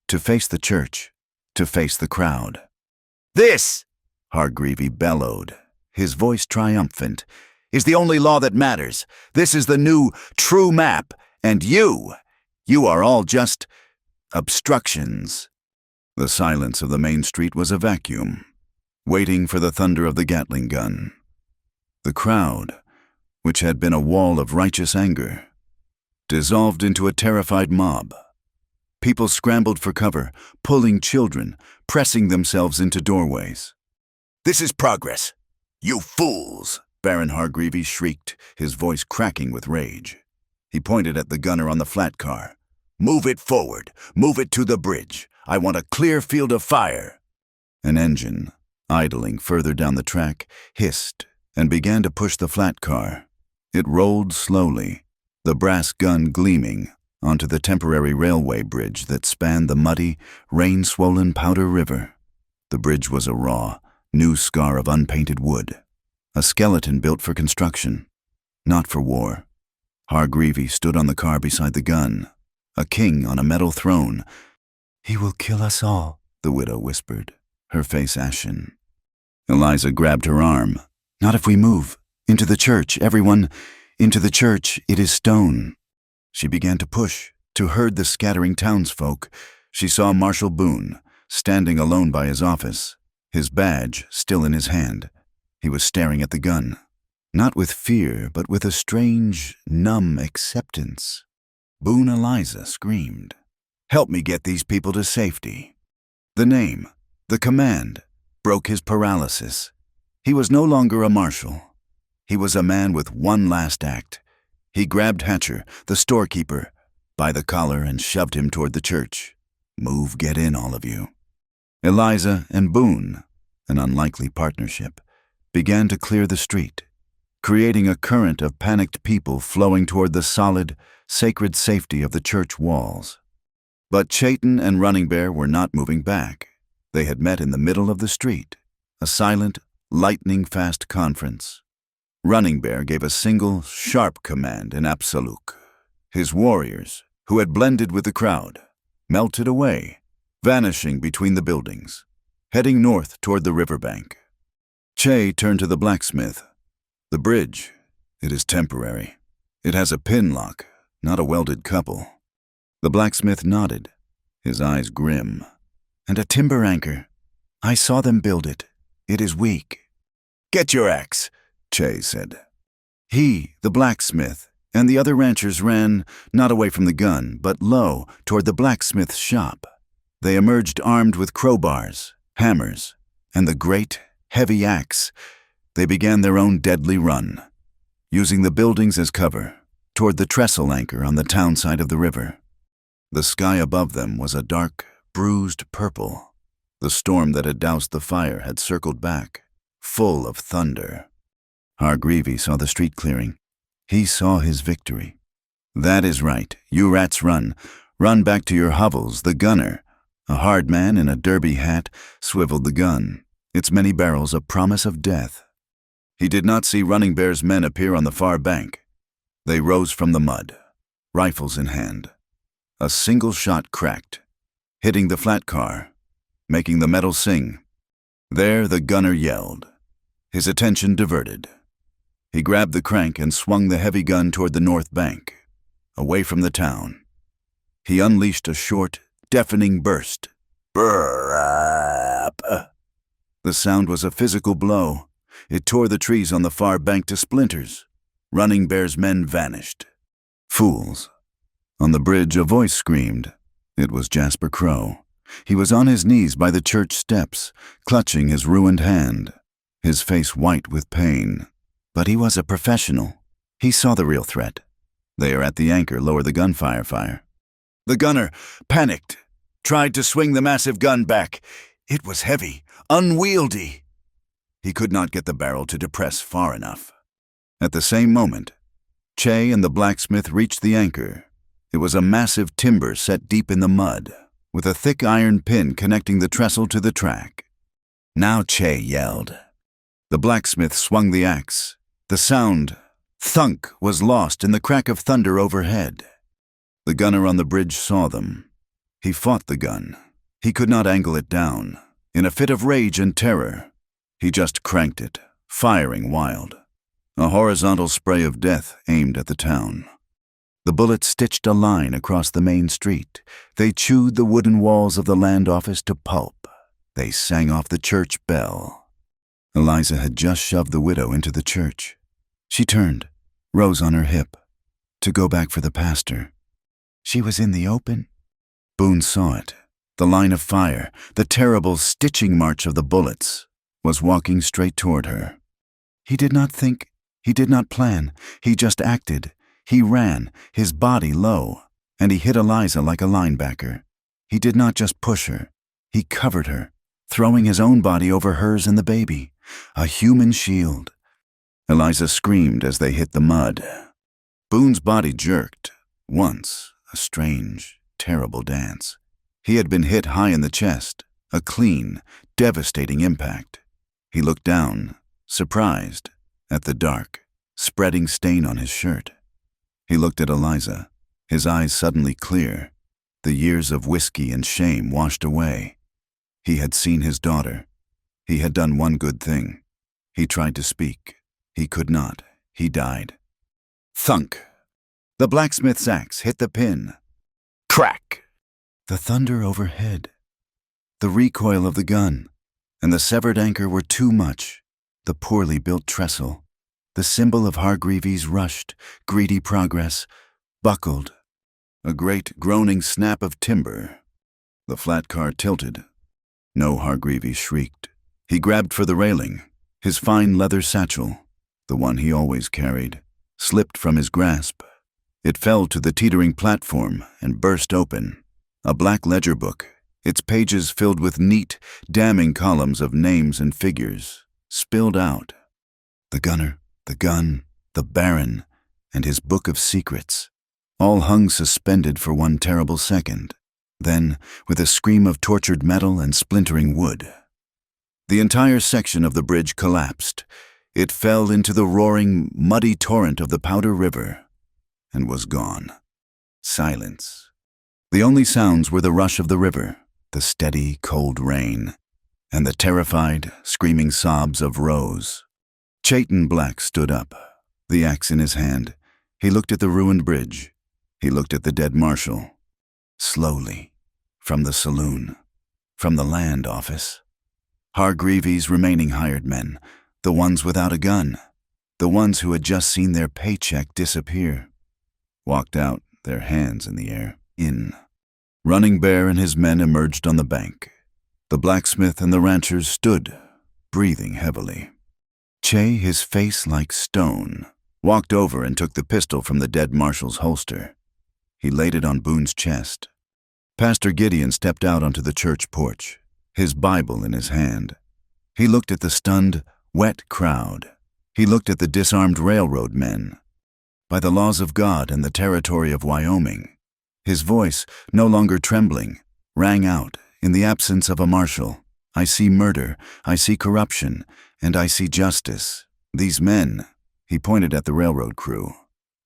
to face the church, to face the crowd. "This," Hargreavy bellowed, his voice triumphant, "is the only law that matters. This is the new, true map, and you are all just obstructions." The silence of the main street was a vacuum, waiting for the thunder of the Gatling gun. The crowd, which had been a wall of righteous anger, dissolved into a terrified mob. People scrambled for cover, pulling children, pressing themselves into doorways. "This is progress, you fools!" Baron Hargreavy shrieked, his voice cracking with rage. He pointed at the gunner on the flat car. "Move it forward, move it to the bridge. I want a clear field of fire." An engine, idling further down the track, hissed and began to push the flat car. It rolled slowly, the brass gun gleaming, onto the temporary railway bridge that spanned the muddy, rain-swollen Powder River. The bridge was a raw, new scar of unpainted wood, a skeleton built for construction, not for war. Hargreavy stood on the car beside the gun, a king on a metal throne. "He will kill us all," the widow whispered, her face ashen. Eliza grabbed her arm. "Not if we move. Into the church, everyone. Into the church, it is stone." She began to push, to herd the scattering townsfolk. She saw Marshal Boone, standing alone by his office, his badge still in his hand. He was staring at the gun, not with fear, but with a strange, numb acceptance. Boone Eliza screamed, "Help me get these people to safety." The name, the command, broke his paralysis. He was no longer a marshal. He was a man with one last act. He grabbed Hatcher, the storekeeper, by the collar and shoved him toward the church. "Move, get in, all of you." Eliza and Boone, an unlikely partnership, began to clear the street, creating a current of panicked people flowing toward the solid, sacred safety of the church walls. But Chayton and Running Bear were not moving back. They had met in the middle of the street, a silent, lightning-fast conference. Running Bear gave a single, sharp command in Absolute. His warriors, who had blended with the crowd, melted away, vanishing between the buildings, heading north toward the riverbank. Che turned to the blacksmith. "The bridge, it is temporary. It has a pin lock, not a welded couple." The blacksmith nodded, his eyes grim. "And a timber anchor. I saw them build it. It is weak." "Get your axe," Che said. He, the blacksmith, and the other ranchers ran, not away from the gun, but low, toward the blacksmith's shop. They emerged armed with crowbars, hammers, and the great, heavy axe. They began their own deadly run, using the buildings as cover, toward the trestle anchor on the town side of the river. The sky above them was a dark, bruised purple. The storm that had doused the fire had circled back, full of thunder. Hargreavy saw the street clearing. He saw his victory. "That is right. You rats run. Run back to your hovels." The gunner, a hard man in a derby hat, swiveled the gun, its many barrels a promise of death. He did not see Running Bear's men appear on the far bank. They rose from the mud, rifles in hand. A single shot cracked, hitting the flat car, making the metal sing. There the gunner yelled, his attention diverted. He grabbed the crank and swung the heavy gun toward the north bank, away from the town. He unleashed a short, deafening burst. Brrrrap. The sound was a physical blow. It tore the trees on the far bank to splinters. Running Bear's men vanished. Fools. On the bridge, a voice screamed. It was Jasper Crow. He was on his knees by the church steps, clutching his ruined hand, his face white with pain. But he was a professional. He saw the real threat. There at the anchor, lower the gunfire fire. The gunner, panicked, tried to swing the massive gun back. It was heavy, unwieldy. He could not get the barrel to depress far enough. At the same moment, Che and the blacksmith reached the anchor. It was a massive timber set deep in the mud, with a thick iron pin connecting the trestle to the track. Now Che yelled. The blacksmith swung the axe. The sound, thunk, was lost in the crack of thunder overhead. The gunner on the bridge saw them. He fought the gun. He could not angle it down. In a fit of rage and terror, he just cranked it, firing wild. A horizontal spray of death aimed at the town. The bullets stitched a line across the main street. They chewed the wooden walls of the land office to pulp. They sang off the church bell. Eliza had just shoved the widow into the church. She turned, rose on her hip, to go back for the pastor. She was in the open. Boone saw it. The line of fire, the terrible stitching march of the bullets, was walking straight toward her. He did not think, he did not plan, he just acted. He ran, his body low, and he hit Eliza like a linebacker. He did not just push her, he covered her, throwing his own body over hers and the baby, a human shield. Eliza screamed as they hit the mud. Boone's body jerked, once, a strange, terrible dance. He had been hit high in the chest, a clean, devastating impact. He looked down, surprised, at the dark, spreading stain on his shirt. He looked at Eliza, his eyes suddenly clear. The years of whiskey and shame washed away. He had seen his daughter. He had done one good thing. He tried to speak. He could not. He died. Thunk! The blacksmith's axe hit the pin. Crack! The thunder overhead. The recoil of the gun and the severed anchor were too much. The poorly built trestle, the symbol of Hargreavy's rushed, greedy progress, buckled. A great groaning snap of timber. The flat car tilted. No Hargreavy shrieked. He grabbed for the railing. His fine leather satchel, the one he always carried, slipped from his grasp. It fell to the teetering platform and burst open. A black ledger book, its pages filled with neat, damning columns of names and figures, spilled out. The gunner, the gun, the Baron, and his book of secrets, all hung suspended for one terrible second. Then, with a scream of tortured metal and splintering wood, the entire section of the bridge collapsed. It fell into the roaring, muddy torrent of the Powder River and was gone. Silence. The only sounds were the rush of the river, the steady, cold rain, and the terrified, screaming sobs of Rose. Chayton Black stood up, the axe in his hand. He looked at the ruined bridge. He looked at the dead marshal. Slowly, from the saloon, from the land office. Hargreavy's remaining hired men, the ones without a gun, the ones who had just seen their paycheck disappear, walked out, their hands in the air, in. Running Bear and his men emerged on the bank. The blacksmith and the ranchers stood, breathing heavily. Che, his face like stone, walked over and took the pistol from the dead marshal's holster. He laid it on Boone's chest. Pastor Gideon stepped out onto the church porch, his Bible in his hand. He looked at the stunned, wet crowd. He looked at the disarmed railroad men. By the laws of God and the territory of Wyoming, his voice, no longer trembling, rang out in the absence of a marshal. I see murder, I see corruption, and I see justice. These men, he pointed at the railroad crew,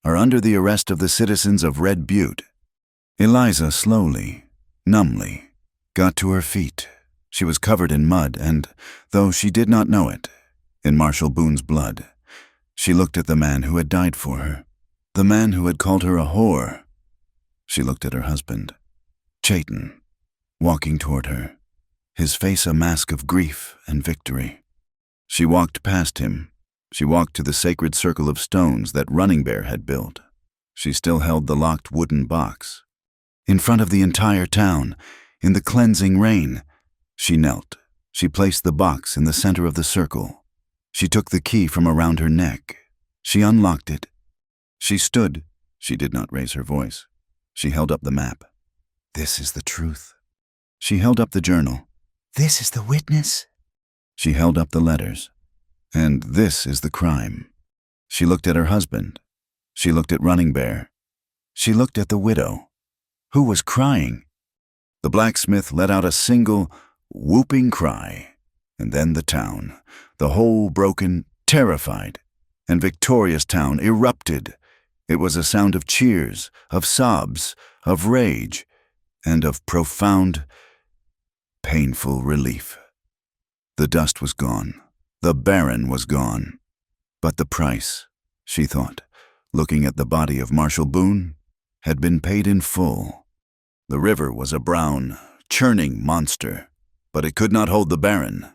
are under the arrest of the citizens of Red Butte. Eliza slowly, numbly, got to her feet. She was covered in mud and, though she did not know it, in Marshal Boone's blood. She looked at the man who had died for her, the man who had called her a whore. She looked at her husband, Chayton, walking toward her, his face a mask of grief and victory. She walked past him. She walked to the sacred circle of stones that Running Bear had built. She still held the locked wooden box. In front of the entire town, in the cleansing rain, she knelt. She placed the box in the center of the circle. She took the key from around her neck. She unlocked it. She stood. She did not raise her voice. She held up the map. "This is the truth." She held up the journal. "This is the witness." She held up the letters. "And this is the crime." She looked at her husband. She looked at Running Bear. She looked at the widow, who was crying. The blacksmith let out a single, whooping cry, and then the town, the whole broken, terrified, and victorious town erupted. It was a sound of cheers, of sobs, of rage, and of profound, painful relief. The dust was gone. The Baron was gone. But the price, she thought, looking at the body of Marshal Boone, had been paid in full. The river was a brown, churning monster, but it could not hold the Baron.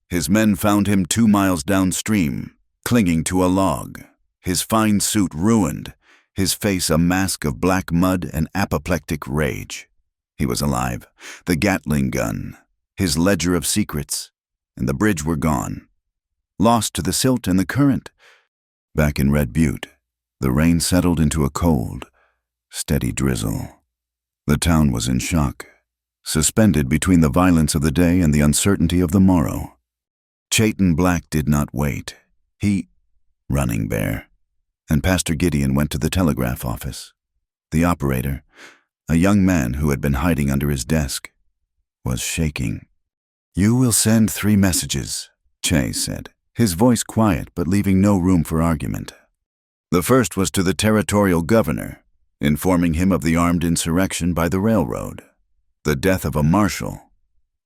His men found him 2 miles downstream, clinging to a log, his fine suit ruined, his face a mask of black mud and apoplectic rage. He was alive, the Gatling gun, his ledger of secrets, and the bridge were gone, lost to the silt and the current. Back in Red Butte, the rain settled into a cold, steady drizzle. The town was in shock, suspended between the violence of the day and the uncertainty of the morrow. Chayton Black did not wait. Running Bear, and Pastor Gideon went to the telegraph office. The operator, a young man who had been hiding under his desk, was shaking. "You will send 3 messages," Chay said, his voice quiet but leaving no room for argument. The first was to the territorial governor, informing him of the armed insurrection by the railroad, the death of a marshal,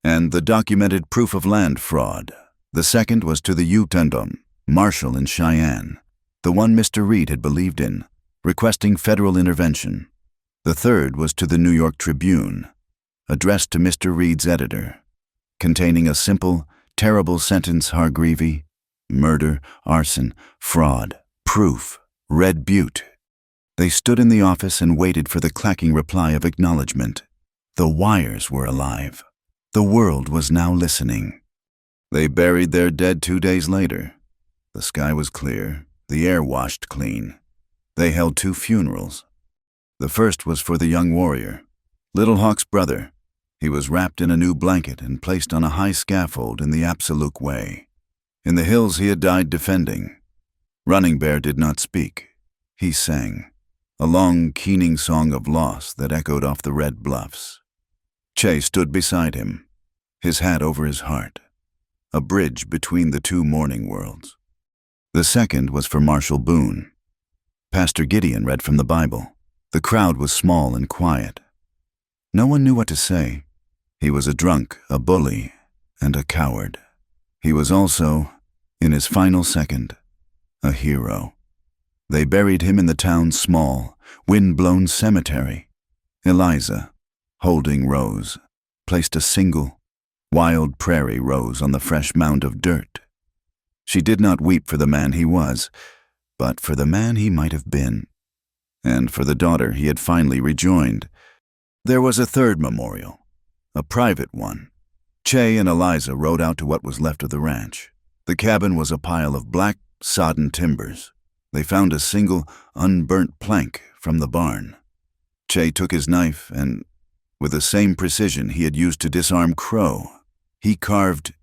and the documented proof of land fraud. The second was to the Condone, marshal in Cheyenne, the one Mr. Reed had believed in, requesting federal intervention. The third was to the New York Tribune, addressed to Mr. Reed's editor, containing a simple, terrible sentence: Hargreavy, murder, arson, fraud, proof, Red Butte. They stood in the office and waited for the clacking reply of acknowledgement. The wires were alive. The world was now listening. They buried their dead 2 days later. The sky was clear, the air washed clean. They held 2 funerals. The first was for the young warrior, Little Hawk's brother. He was wrapped in a new blanket and placed on a high scaffold in the Absolute Way. In the hills he had died defending. Running Bear did not speak. He sang, a long, keening song of loss that echoed off the red bluffs. Chay stood beside him, his hat over his heart, a bridge between the 2 mourning worlds. The second was for Marshal Boone. Pastor Gideon read from the Bible. The crowd was small and quiet. No one knew what to say. He was a drunk, a bully, and a coward. He was also, in his final second, a hero. They buried him in the town's small, wind-blown cemetery. Eliza, holding Rose, placed a single, wild prairie rose on the fresh mound of dirt. She did not weep for the man he was, but for the man he might have been, and for the daughter he had finally rejoined. There was a third memorial, a private one. Chay and Eliza rode out to what was left of the ranch. The cabin was a pile of black, sodden timbers. They found a single, unburnt plank from the barn. Chay took his knife and, with the same precision he had used to disarm Crow, he carved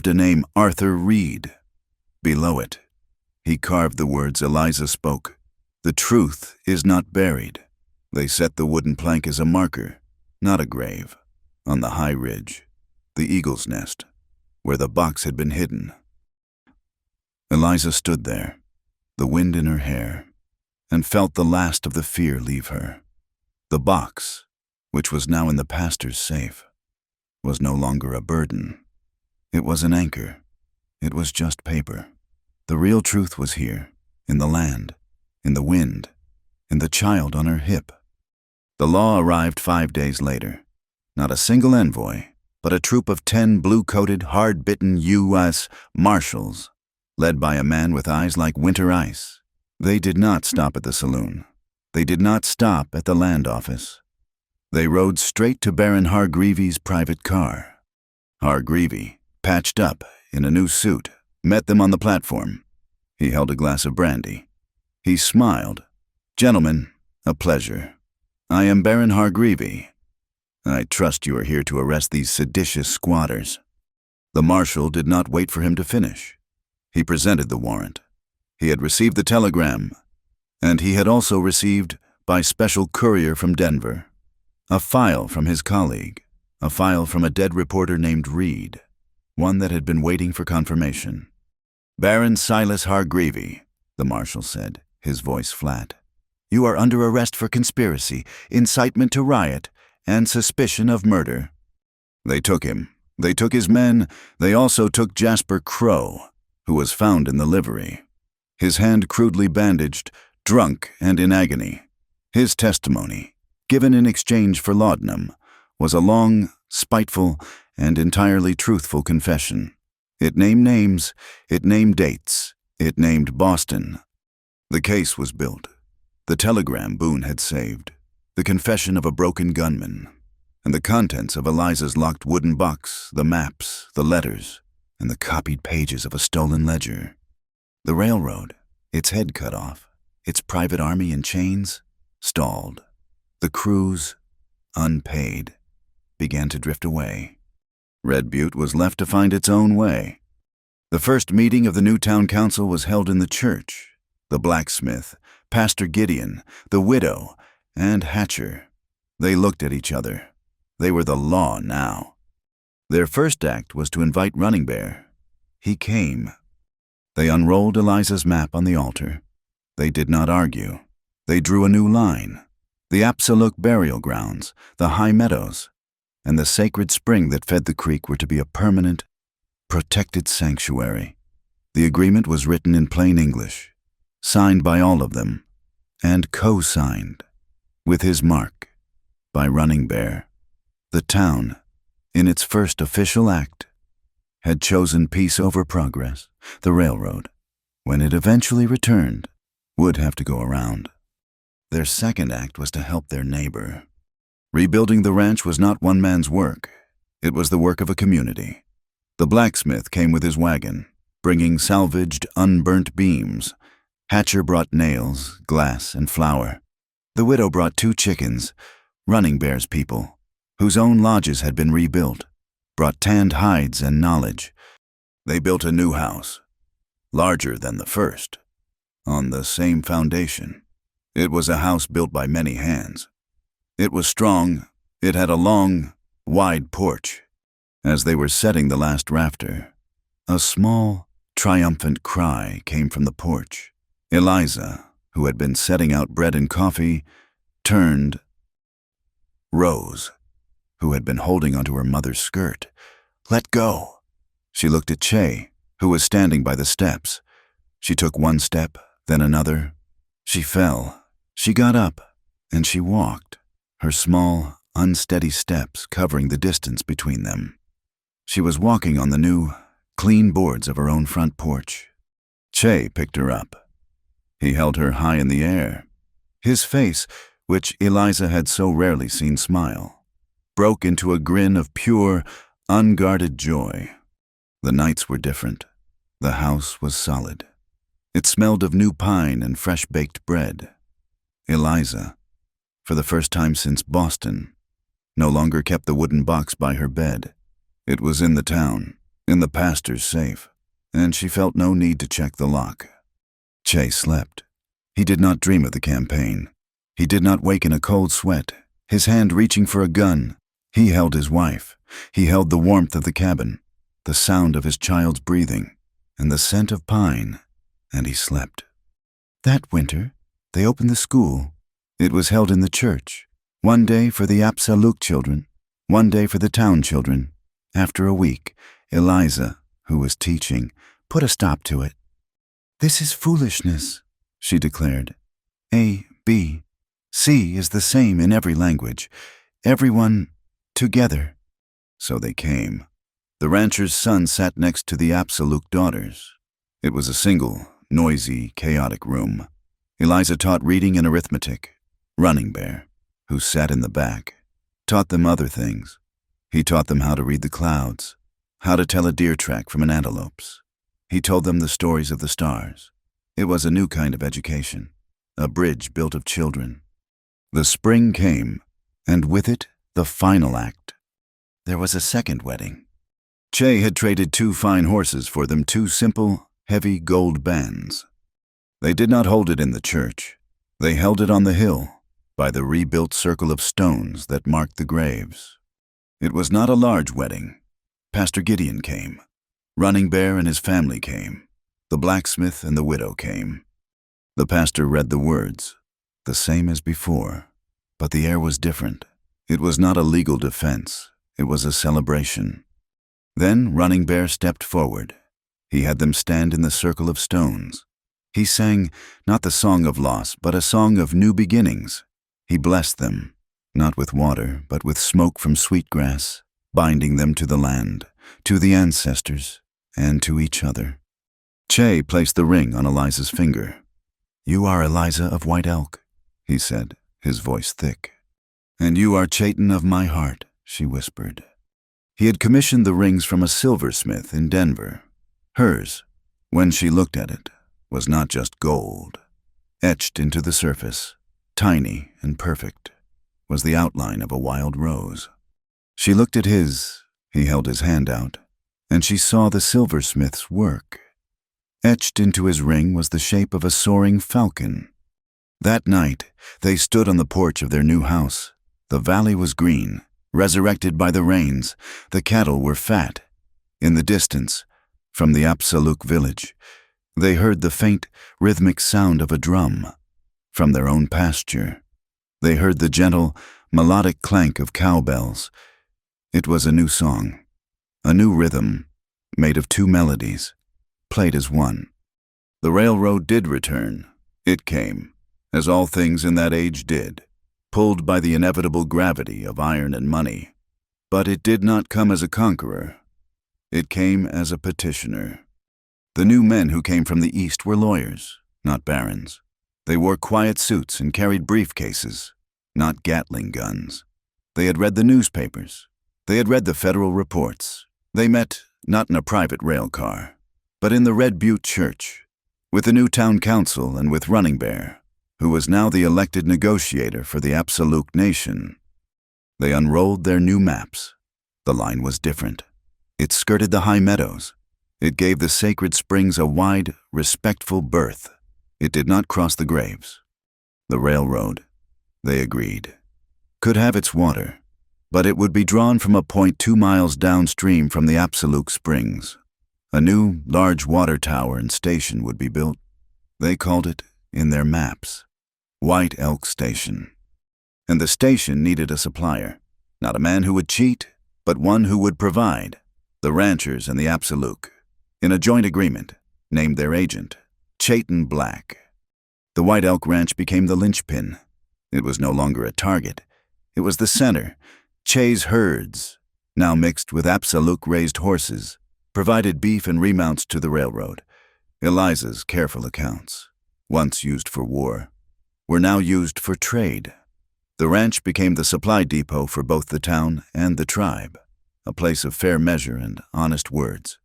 a name: Arthur Reed. Below it, he carved the words Eliza spoke: "The truth is not buried." They set the wooden plank as a marker, not a grave, on the high ridge, the eagle's nest, where the box had been hidden. Eliza stood there, the wind in her hair, and felt the last of the fear leave her. The box, which was now in the pastor's safe, was no longer a burden. It was an anchor. It was just paper. The real truth was here, in the land, in the wind, in the child on her hip. The law arrived 5 days later. Not a single envoy, but a troop of 10 blue-coated, hard-bitten U.S. Marshals, led by a man with eyes like winter ice. They did not stop at the saloon. They did not stop at the land office. They rode straight to Baron Hargreavy's private car. Hargreavy, patched up, in a new suit, met them on the platform. He held a glass of brandy. He smiled. "Gentlemen, a pleasure. I am Baron Hargreavy. I trust you are here to arrest these seditious squatters." The marshal did not wait for him to finish. He presented the warrant. He had received the telegram, and he had also received, by special courier from Denver, a file from his colleague, a file from a dead reporter named Reed, one that had been waiting for confirmation. "Baron Silas Hargreavy," the marshal said, his voice flat. "You are under arrest for conspiracy, incitement to riot, and suspicion of murder." They took him. They took his men. They also took Jasper Crow, who was found in the livery, his hand crudely bandaged, drunk and in agony. His testimony, given in exchange for laudanum, was a long, spiteful, and entirely truthful confession. It named names, it named dates, it named Boston. The case was built. The telegram Boone had saved, the confession of a broken gunman, and the contents of Eliza's locked wooden box, the maps, the letters, and the copied pages of a stolen ledger. The railroad, its head cut off, its private army in chains, stalled. The crews, unpaid, began to drift away. Red Butte was left to find its own way. The first meeting of the new town council was held in the church. The blacksmith, Pastor Gideon, the widow, and Hatcher. They looked at each other. They were the law now. Their first act was to invite Running Bear. He came. They unrolled Eliza's map on the altar. They did not argue. They drew a new line. The Absolute burial grounds, the high meadows, and the sacred spring that fed the creek were to be a permanent, protected sanctuary. The agreement was written in plain English, signed by all of them, and co-signed, with his mark, by Running Bear. The town, in its first official act, had chosen peace over progress. The railroad, when it eventually returned, would have to go around. Their second act was to help their neighbor. Rebuilding the ranch was not one man's work. It was the work of a community. The blacksmith came with his wagon, bringing salvaged, unburnt beams. Hatcher brought nails, glass, and flour. The widow brought 2 chickens. Running Bear's people, whose own lodges had been rebuilt, brought tanned hides and knowledge. They built a new house, larger than the first, on the same foundation. It was a house built by many hands. It was strong. It had a long, wide porch. As they were setting the last rafter, a small, triumphant cry came from the porch. Eliza, who had been setting out bread and coffee, turned. Rose, who had been holding onto her mother's skirt, let go. She looked at Che, who was standing by the steps. She took one step, then another. She fell. She got up, and she walked, her small, unsteady steps covering the distance between them. She was walking on the new, clean boards of her own front porch. Che picked her up. He held her high in the air. His face, which Eliza had so rarely seen smile, broke into a grin of pure, unguarded joy. The nights were different. The house was solid. It smelled of new pine and fresh-baked bread. Eliza, for the first time since Boston, no longer kept the wooden box by her bed. It was in the town, in the pastor's safe, and she felt no need to check the lock. Che slept. He did not dream of the campaign. He did not wake in a cold sweat, his hand reaching for a gun. He held his wife. He held the warmth of the cabin, the sound of his child's breathing, and the scent of pine, and he slept. That winter, they opened the school. It was held in the church. One day for the Absolute children, one day for the town children. After a week, Eliza, who was teaching, put a stop to it. "This is foolishness," she declared. "A, B, C is the same in every language. Everyone together." So they came. The rancher's son sat next to the Absolute daughters. It was a single, noisy, chaotic room. Eliza taught reading and arithmetic. Running Bear, who sat in the back, taught them other things. He taught them how to read the clouds, how to tell a deer track from an antelope's. He told them the stories of the stars. It was a new kind of education. a bridge built of children. The spring came, and with it, the final act. There was a second wedding. Che had traded 2 fine horses for them 2 simple, heavy gold bands. They did not hold it in the church. They held it on the hill, by the rebuilt circle of stones that marked the graves. It was not a large wedding. Pastor Gideon came. Running Bear and his family came. The blacksmith and the widow came. The pastor read the words, the same as before, but the air was different. It was not a legal defense. It was a celebration. Then Running Bear stepped forward. He had them stand in the circle of stones. He sang not the song of loss, but a song of new beginnings. He blessed them, not with water, but with smoke from sweetgrass, binding them to the land, to the ancestors, and to each other. Che placed the ring on Eliza's finger. "You are Eliza of White Elk," he said, his voice thick. "And you are Chayton of my heart," she whispered. He had commissioned the rings from a silversmith in Denver. Hers, when she looked at it, was not just gold. Etched into the surface, tiny and perfect, was the outline of a wild rose. She looked at his, he held his hand out, and she saw the silversmith's work. Etched into his ring was the shape of a soaring falcon. That night, they stood on the porch of their new house. The valley was green, resurrected by the rains. The cattle were fat. In the distance, from the Apsaluk village, they heard the faint, rhythmic sound of a drum. From their own pasture, they heard the gentle, melodic clank of cowbells. It was a new song, a new rhythm, made of 2 melodies, played as one. The railroad did return. It came, as all things in that age did, pulled by the inevitable gravity of iron and money. But it did not come as a conqueror. It came as a petitioner. The new men who came from the East were lawyers, not barons. They wore quiet suits and carried briefcases, not Gatling guns. They had read the newspapers. They had read the federal reports. They met, not in a private rail car, but in the Red Butte Church, with the new town council and with Running Bear, who was now the elected negotiator for the Apsaluk nation. They unrolled their new maps. The line was different. It skirted the high meadows. It gave the sacred springs a wide, respectful berth. It did not cross the graves. The railroad, they agreed, could have its water, but it would be drawn from a point 2 miles downstream from the Apsaluk Springs. A new, large water tower and station would be built. They called it, in their maps, White Elk Station. And the station needed a supplier, not a man who would cheat, but one who would provide. The ranchers and the Apsaluk, in a joint agreement, named their agent, Chayton Black. The White Elk Ranch became the linchpin. It was no longer a target. It was the center. Che's herds, now mixed with Apsaluk-raised horses, provided beef and remounts to the railroad. Eliza's careful accounts, once used for war, were now used for trade. The ranch became the supply depot for both the town and the tribe, a place of fair measure and honest words.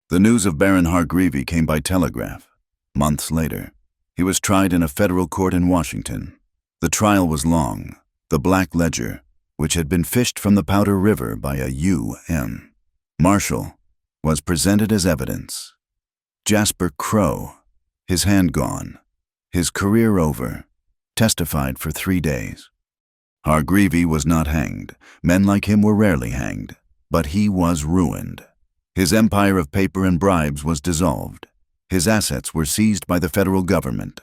The news of Baron Hargreavy came by telegraph. Months later, he was tried in a federal court in Washington. The trial was long. The Black Ledger, which had been fished from the Powder River by a U.M. Marshal, was presented as evidence. Jasper Crow, his hand gone, his career over, testified for 3 days. Hargreavy was not hanged. Men like him were rarely hanged, but he was ruined. His empire of paper and bribes was dissolved. His assets were seized by the federal government.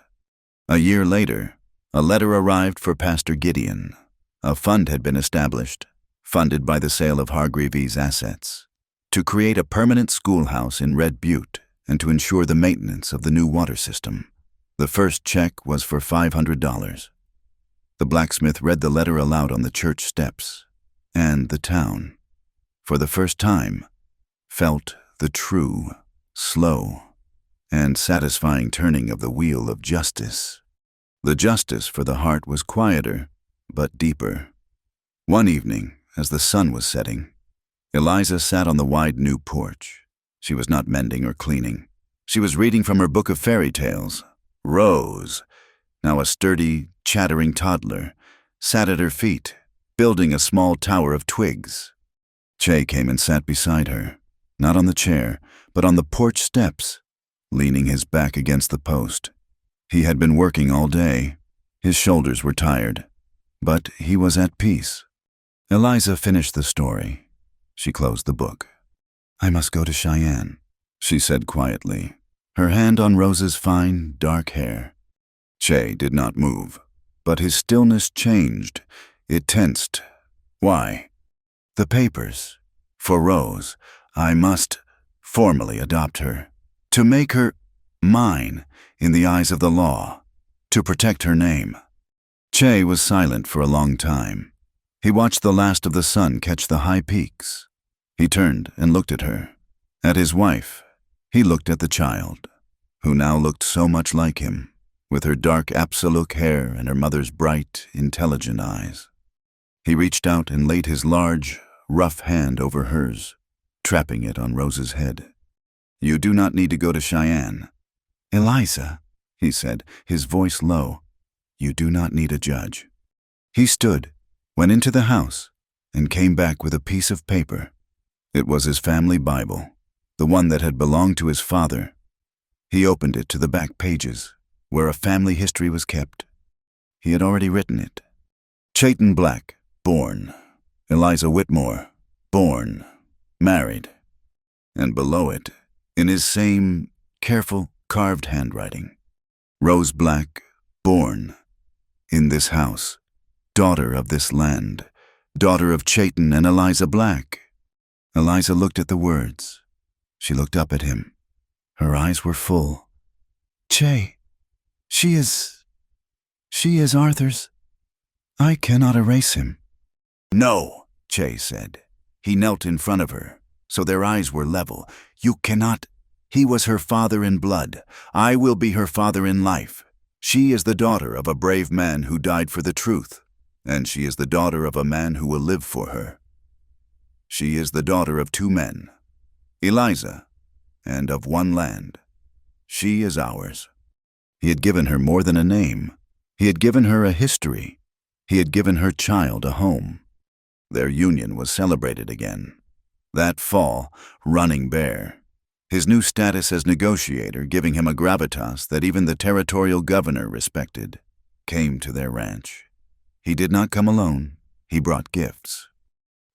A year later, a letter arrived for Pastor Gideon. A fund had been established, funded by the sale of Hargreavy's assets, to create a permanent schoolhouse in Red Butte and to ensure the maintenance of the new water system. The first check was for $500. The blacksmith read the letter aloud on the church steps, and the town, for the first time, felt the true, slow, and satisfying turning of the wheel of justice. The justice for the heart was quieter, but deeper. One evening, as the sun was setting, Eliza sat on the wide new porch. She was not mending or cleaning. She was reading from her book of fairy tales, Rose, now a sturdy, chattering toddler, sat at her feet, building a small tower of twigs. Che came and sat beside her, not on the chair, but on the porch steps, leaning his back against the post. He had been working all day. His shoulders were tired, but he was at peace. Eliza finished the story. She closed the book. "I must go to Cheyenne," she said quietly, her hand on Rose's fine, dark hair. Che did not move, but his stillness changed. It tensed. "Why?" "The papers. For Rose, I must formally adopt her, to make her mine in the eyes of the law, to protect her name." Che was silent for a long time. He watched the last of the sun catch the high peaks. He turned and looked at her, at his wife. He looked at the child, who now looked so much like him, with her dark Apsaluk hair and her mother's bright, intelligent eyes. He reached out and laid his large, rough hand over hers, trapping it on Rose's head. "You do not need to go to Cheyenne." "Eliza," he said, his voice low, "you do not need a judge." He stood, went into the house, and came back with a piece of paper. It was his family Bible, the one that had belonged to his father. He opened it to the back pages, where a family history was kept. He had already written it. Chayton Black, born. Eliza Whitmore, born. Married. And below it, in his same careful, carved handwriting, Rose Black, born. In this house, daughter of this land, daughter of Chayton and Eliza Black. Eliza looked at the words. She looked up at him. Her eyes were full. "Che, she is Arthur's. I cannot erase him." "No," Che said. He knelt in front of her, so their eyes were level. "You cannot. He was her father in blood. I will be her father in life. She is the daughter of a brave man who died for the truth, and she is the daughter of a man who will live for her. She is the daughter of two men, Eliza, and of one land. She is ours." He had given her more than a name. He had given her a history. He had given her child a home. Their union was celebrated again. That fall, running bare. His new status as negotiator, giving him a gravitas that even the territorial governor respected, came to their ranch. He did not come alone. He brought gifts.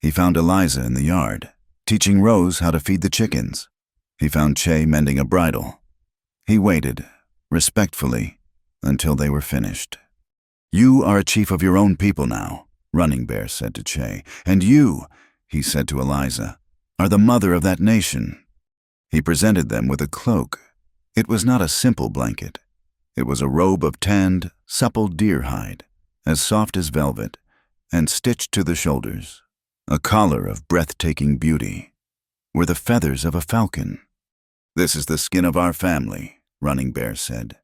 He found Eliza in the yard, teaching Rose how to feed the chickens. He found Che mending a bridle. He waited, respectfully, until they were finished. "You are a chief of your own people now," Running Bear said to Che. "And you," he said to Eliza, "are the mother of that nation." He presented them with a cloak. It was not a simple blanket. It was a robe of tanned, supple deer hide, as soft as velvet, and stitched to the shoulders. A collar of breathtaking beauty were the feathers of a falcon. "This is the skin of our family," Running Bear said.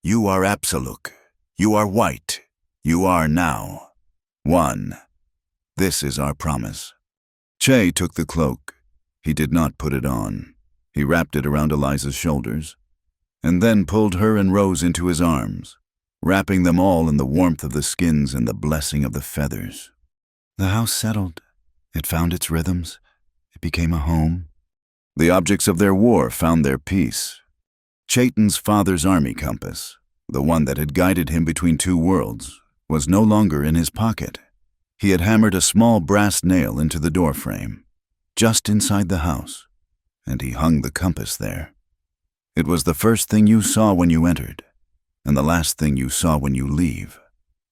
"You are Apsaluk. You are white. You are now one. This is our promise." Che took the cloak. He did not put it on. He wrapped it around Eliza's shoulders, and then pulled her and Rose into his arms, wrapping them all in the warmth of the skins and the blessing of the feathers. The house settled. It found its rhythms. It became a home. The objects of their war found their peace. Chayton's father's army compass, the one that had guided him between two worlds, was no longer in his pocket. He had hammered a small brass nail into the doorframe, just inside the house, and he hung the compass there. It was the first thing you saw when you entered, and the last thing you saw when you leave.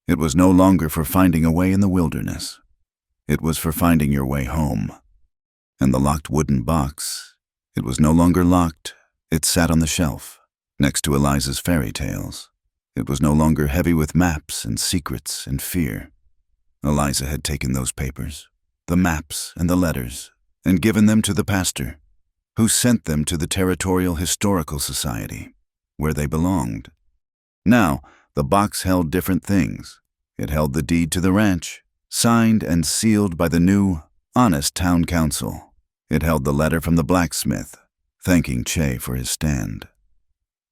It was no longer for finding a way in the wilderness. It was for finding your way home. And the locked wooden box, it was no longer locked. It sat on the shelf, next to Eliza's fairy tales. It was no longer heavy with maps and secrets and fear. Eliza had taken those papers, the maps and the letters, and given them to the pastor, who sent them to the Territorial Historical Society, where they belonged. Now, the box held different things. It held the deed to the ranch, signed and sealed by the new, honest town council. It held the letter from the blacksmith, thanking Che for his stand.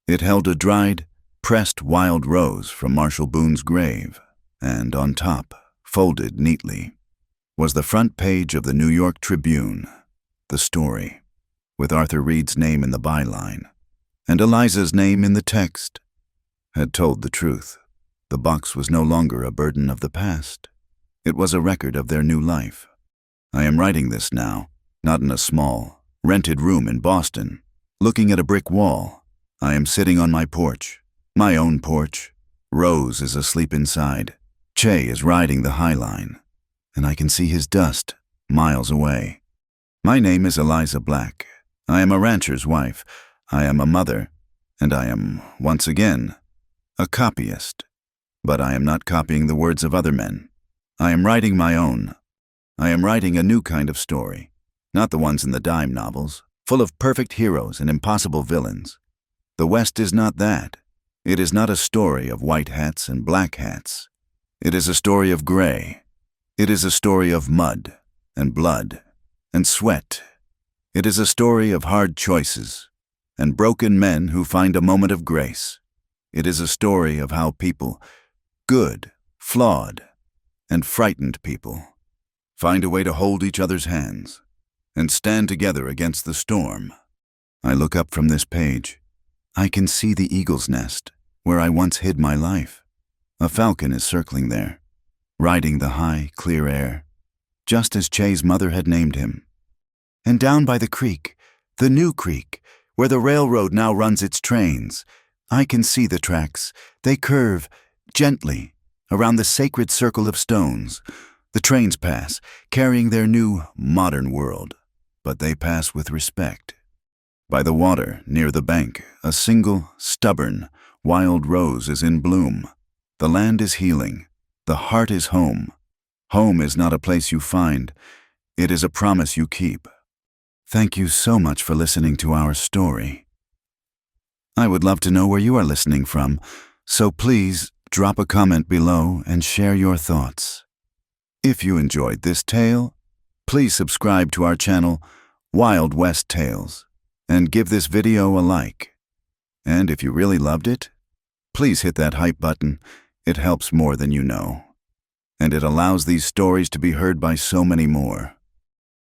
It held a dried, pressed wild rose from Marshall Boone's grave, and on top, folded neatly, was the front page of the New York Tribune, the story, with Arthur Reed's name in the byline, and Eliza's name in the text, had told the truth. The box was no longer a burden of the past. It was a record of their new life. I am writing this now, not in a small, rented room in Boston, looking at a brick wall. I am sitting on my porch, my own porch. Rose is asleep inside. Che is riding the High Line, and I can see his dust miles away. My name is Eliza Black. I am a rancher's wife. I am a mother, and I am, once again, a copyist. But I am not copying the words of other men. I am writing my own. I am writing a new kind of story, not the ones in the dime novels, full of perfect heroes and impossible villains. The West is not that. It is not a story of white hats and black hats. It is a story of gray. It is a story of mud and blood and sweat. It is a story of hard choices and broken men who find a moment of grace. It is a story of how people, good, flawed, and frightened people, find a way to hold each other's hands and stand together against the storm. I look up from this page. I can see the eagle's nest where I once hid my life. A falcon is circling there, riding the high, clear air, just as Che's mother had named him. And down by the creek, the new creek, where the railroad now runs its trains, I can see the tracks. They curve, gently, around the sacred circle of stones. The trains pass, carrying their new, modern world, but they pass with respect. By the water, near the bank, a single, stubborn, wild rose is in bloom. The land is healing. The heart is home. Home is not a place you find. It is a promise you keep. Thank you so much for listening to our story. I would love to know where you are listening from, so please drop a comment below and share your thoughts. If you enjoyed this tale, please subscribe to our channel, Wild West Tales, and give this video a like. And if you really loved it, please hit that hype button. It helps more than you know, and it allows these stories to be heard by so many more.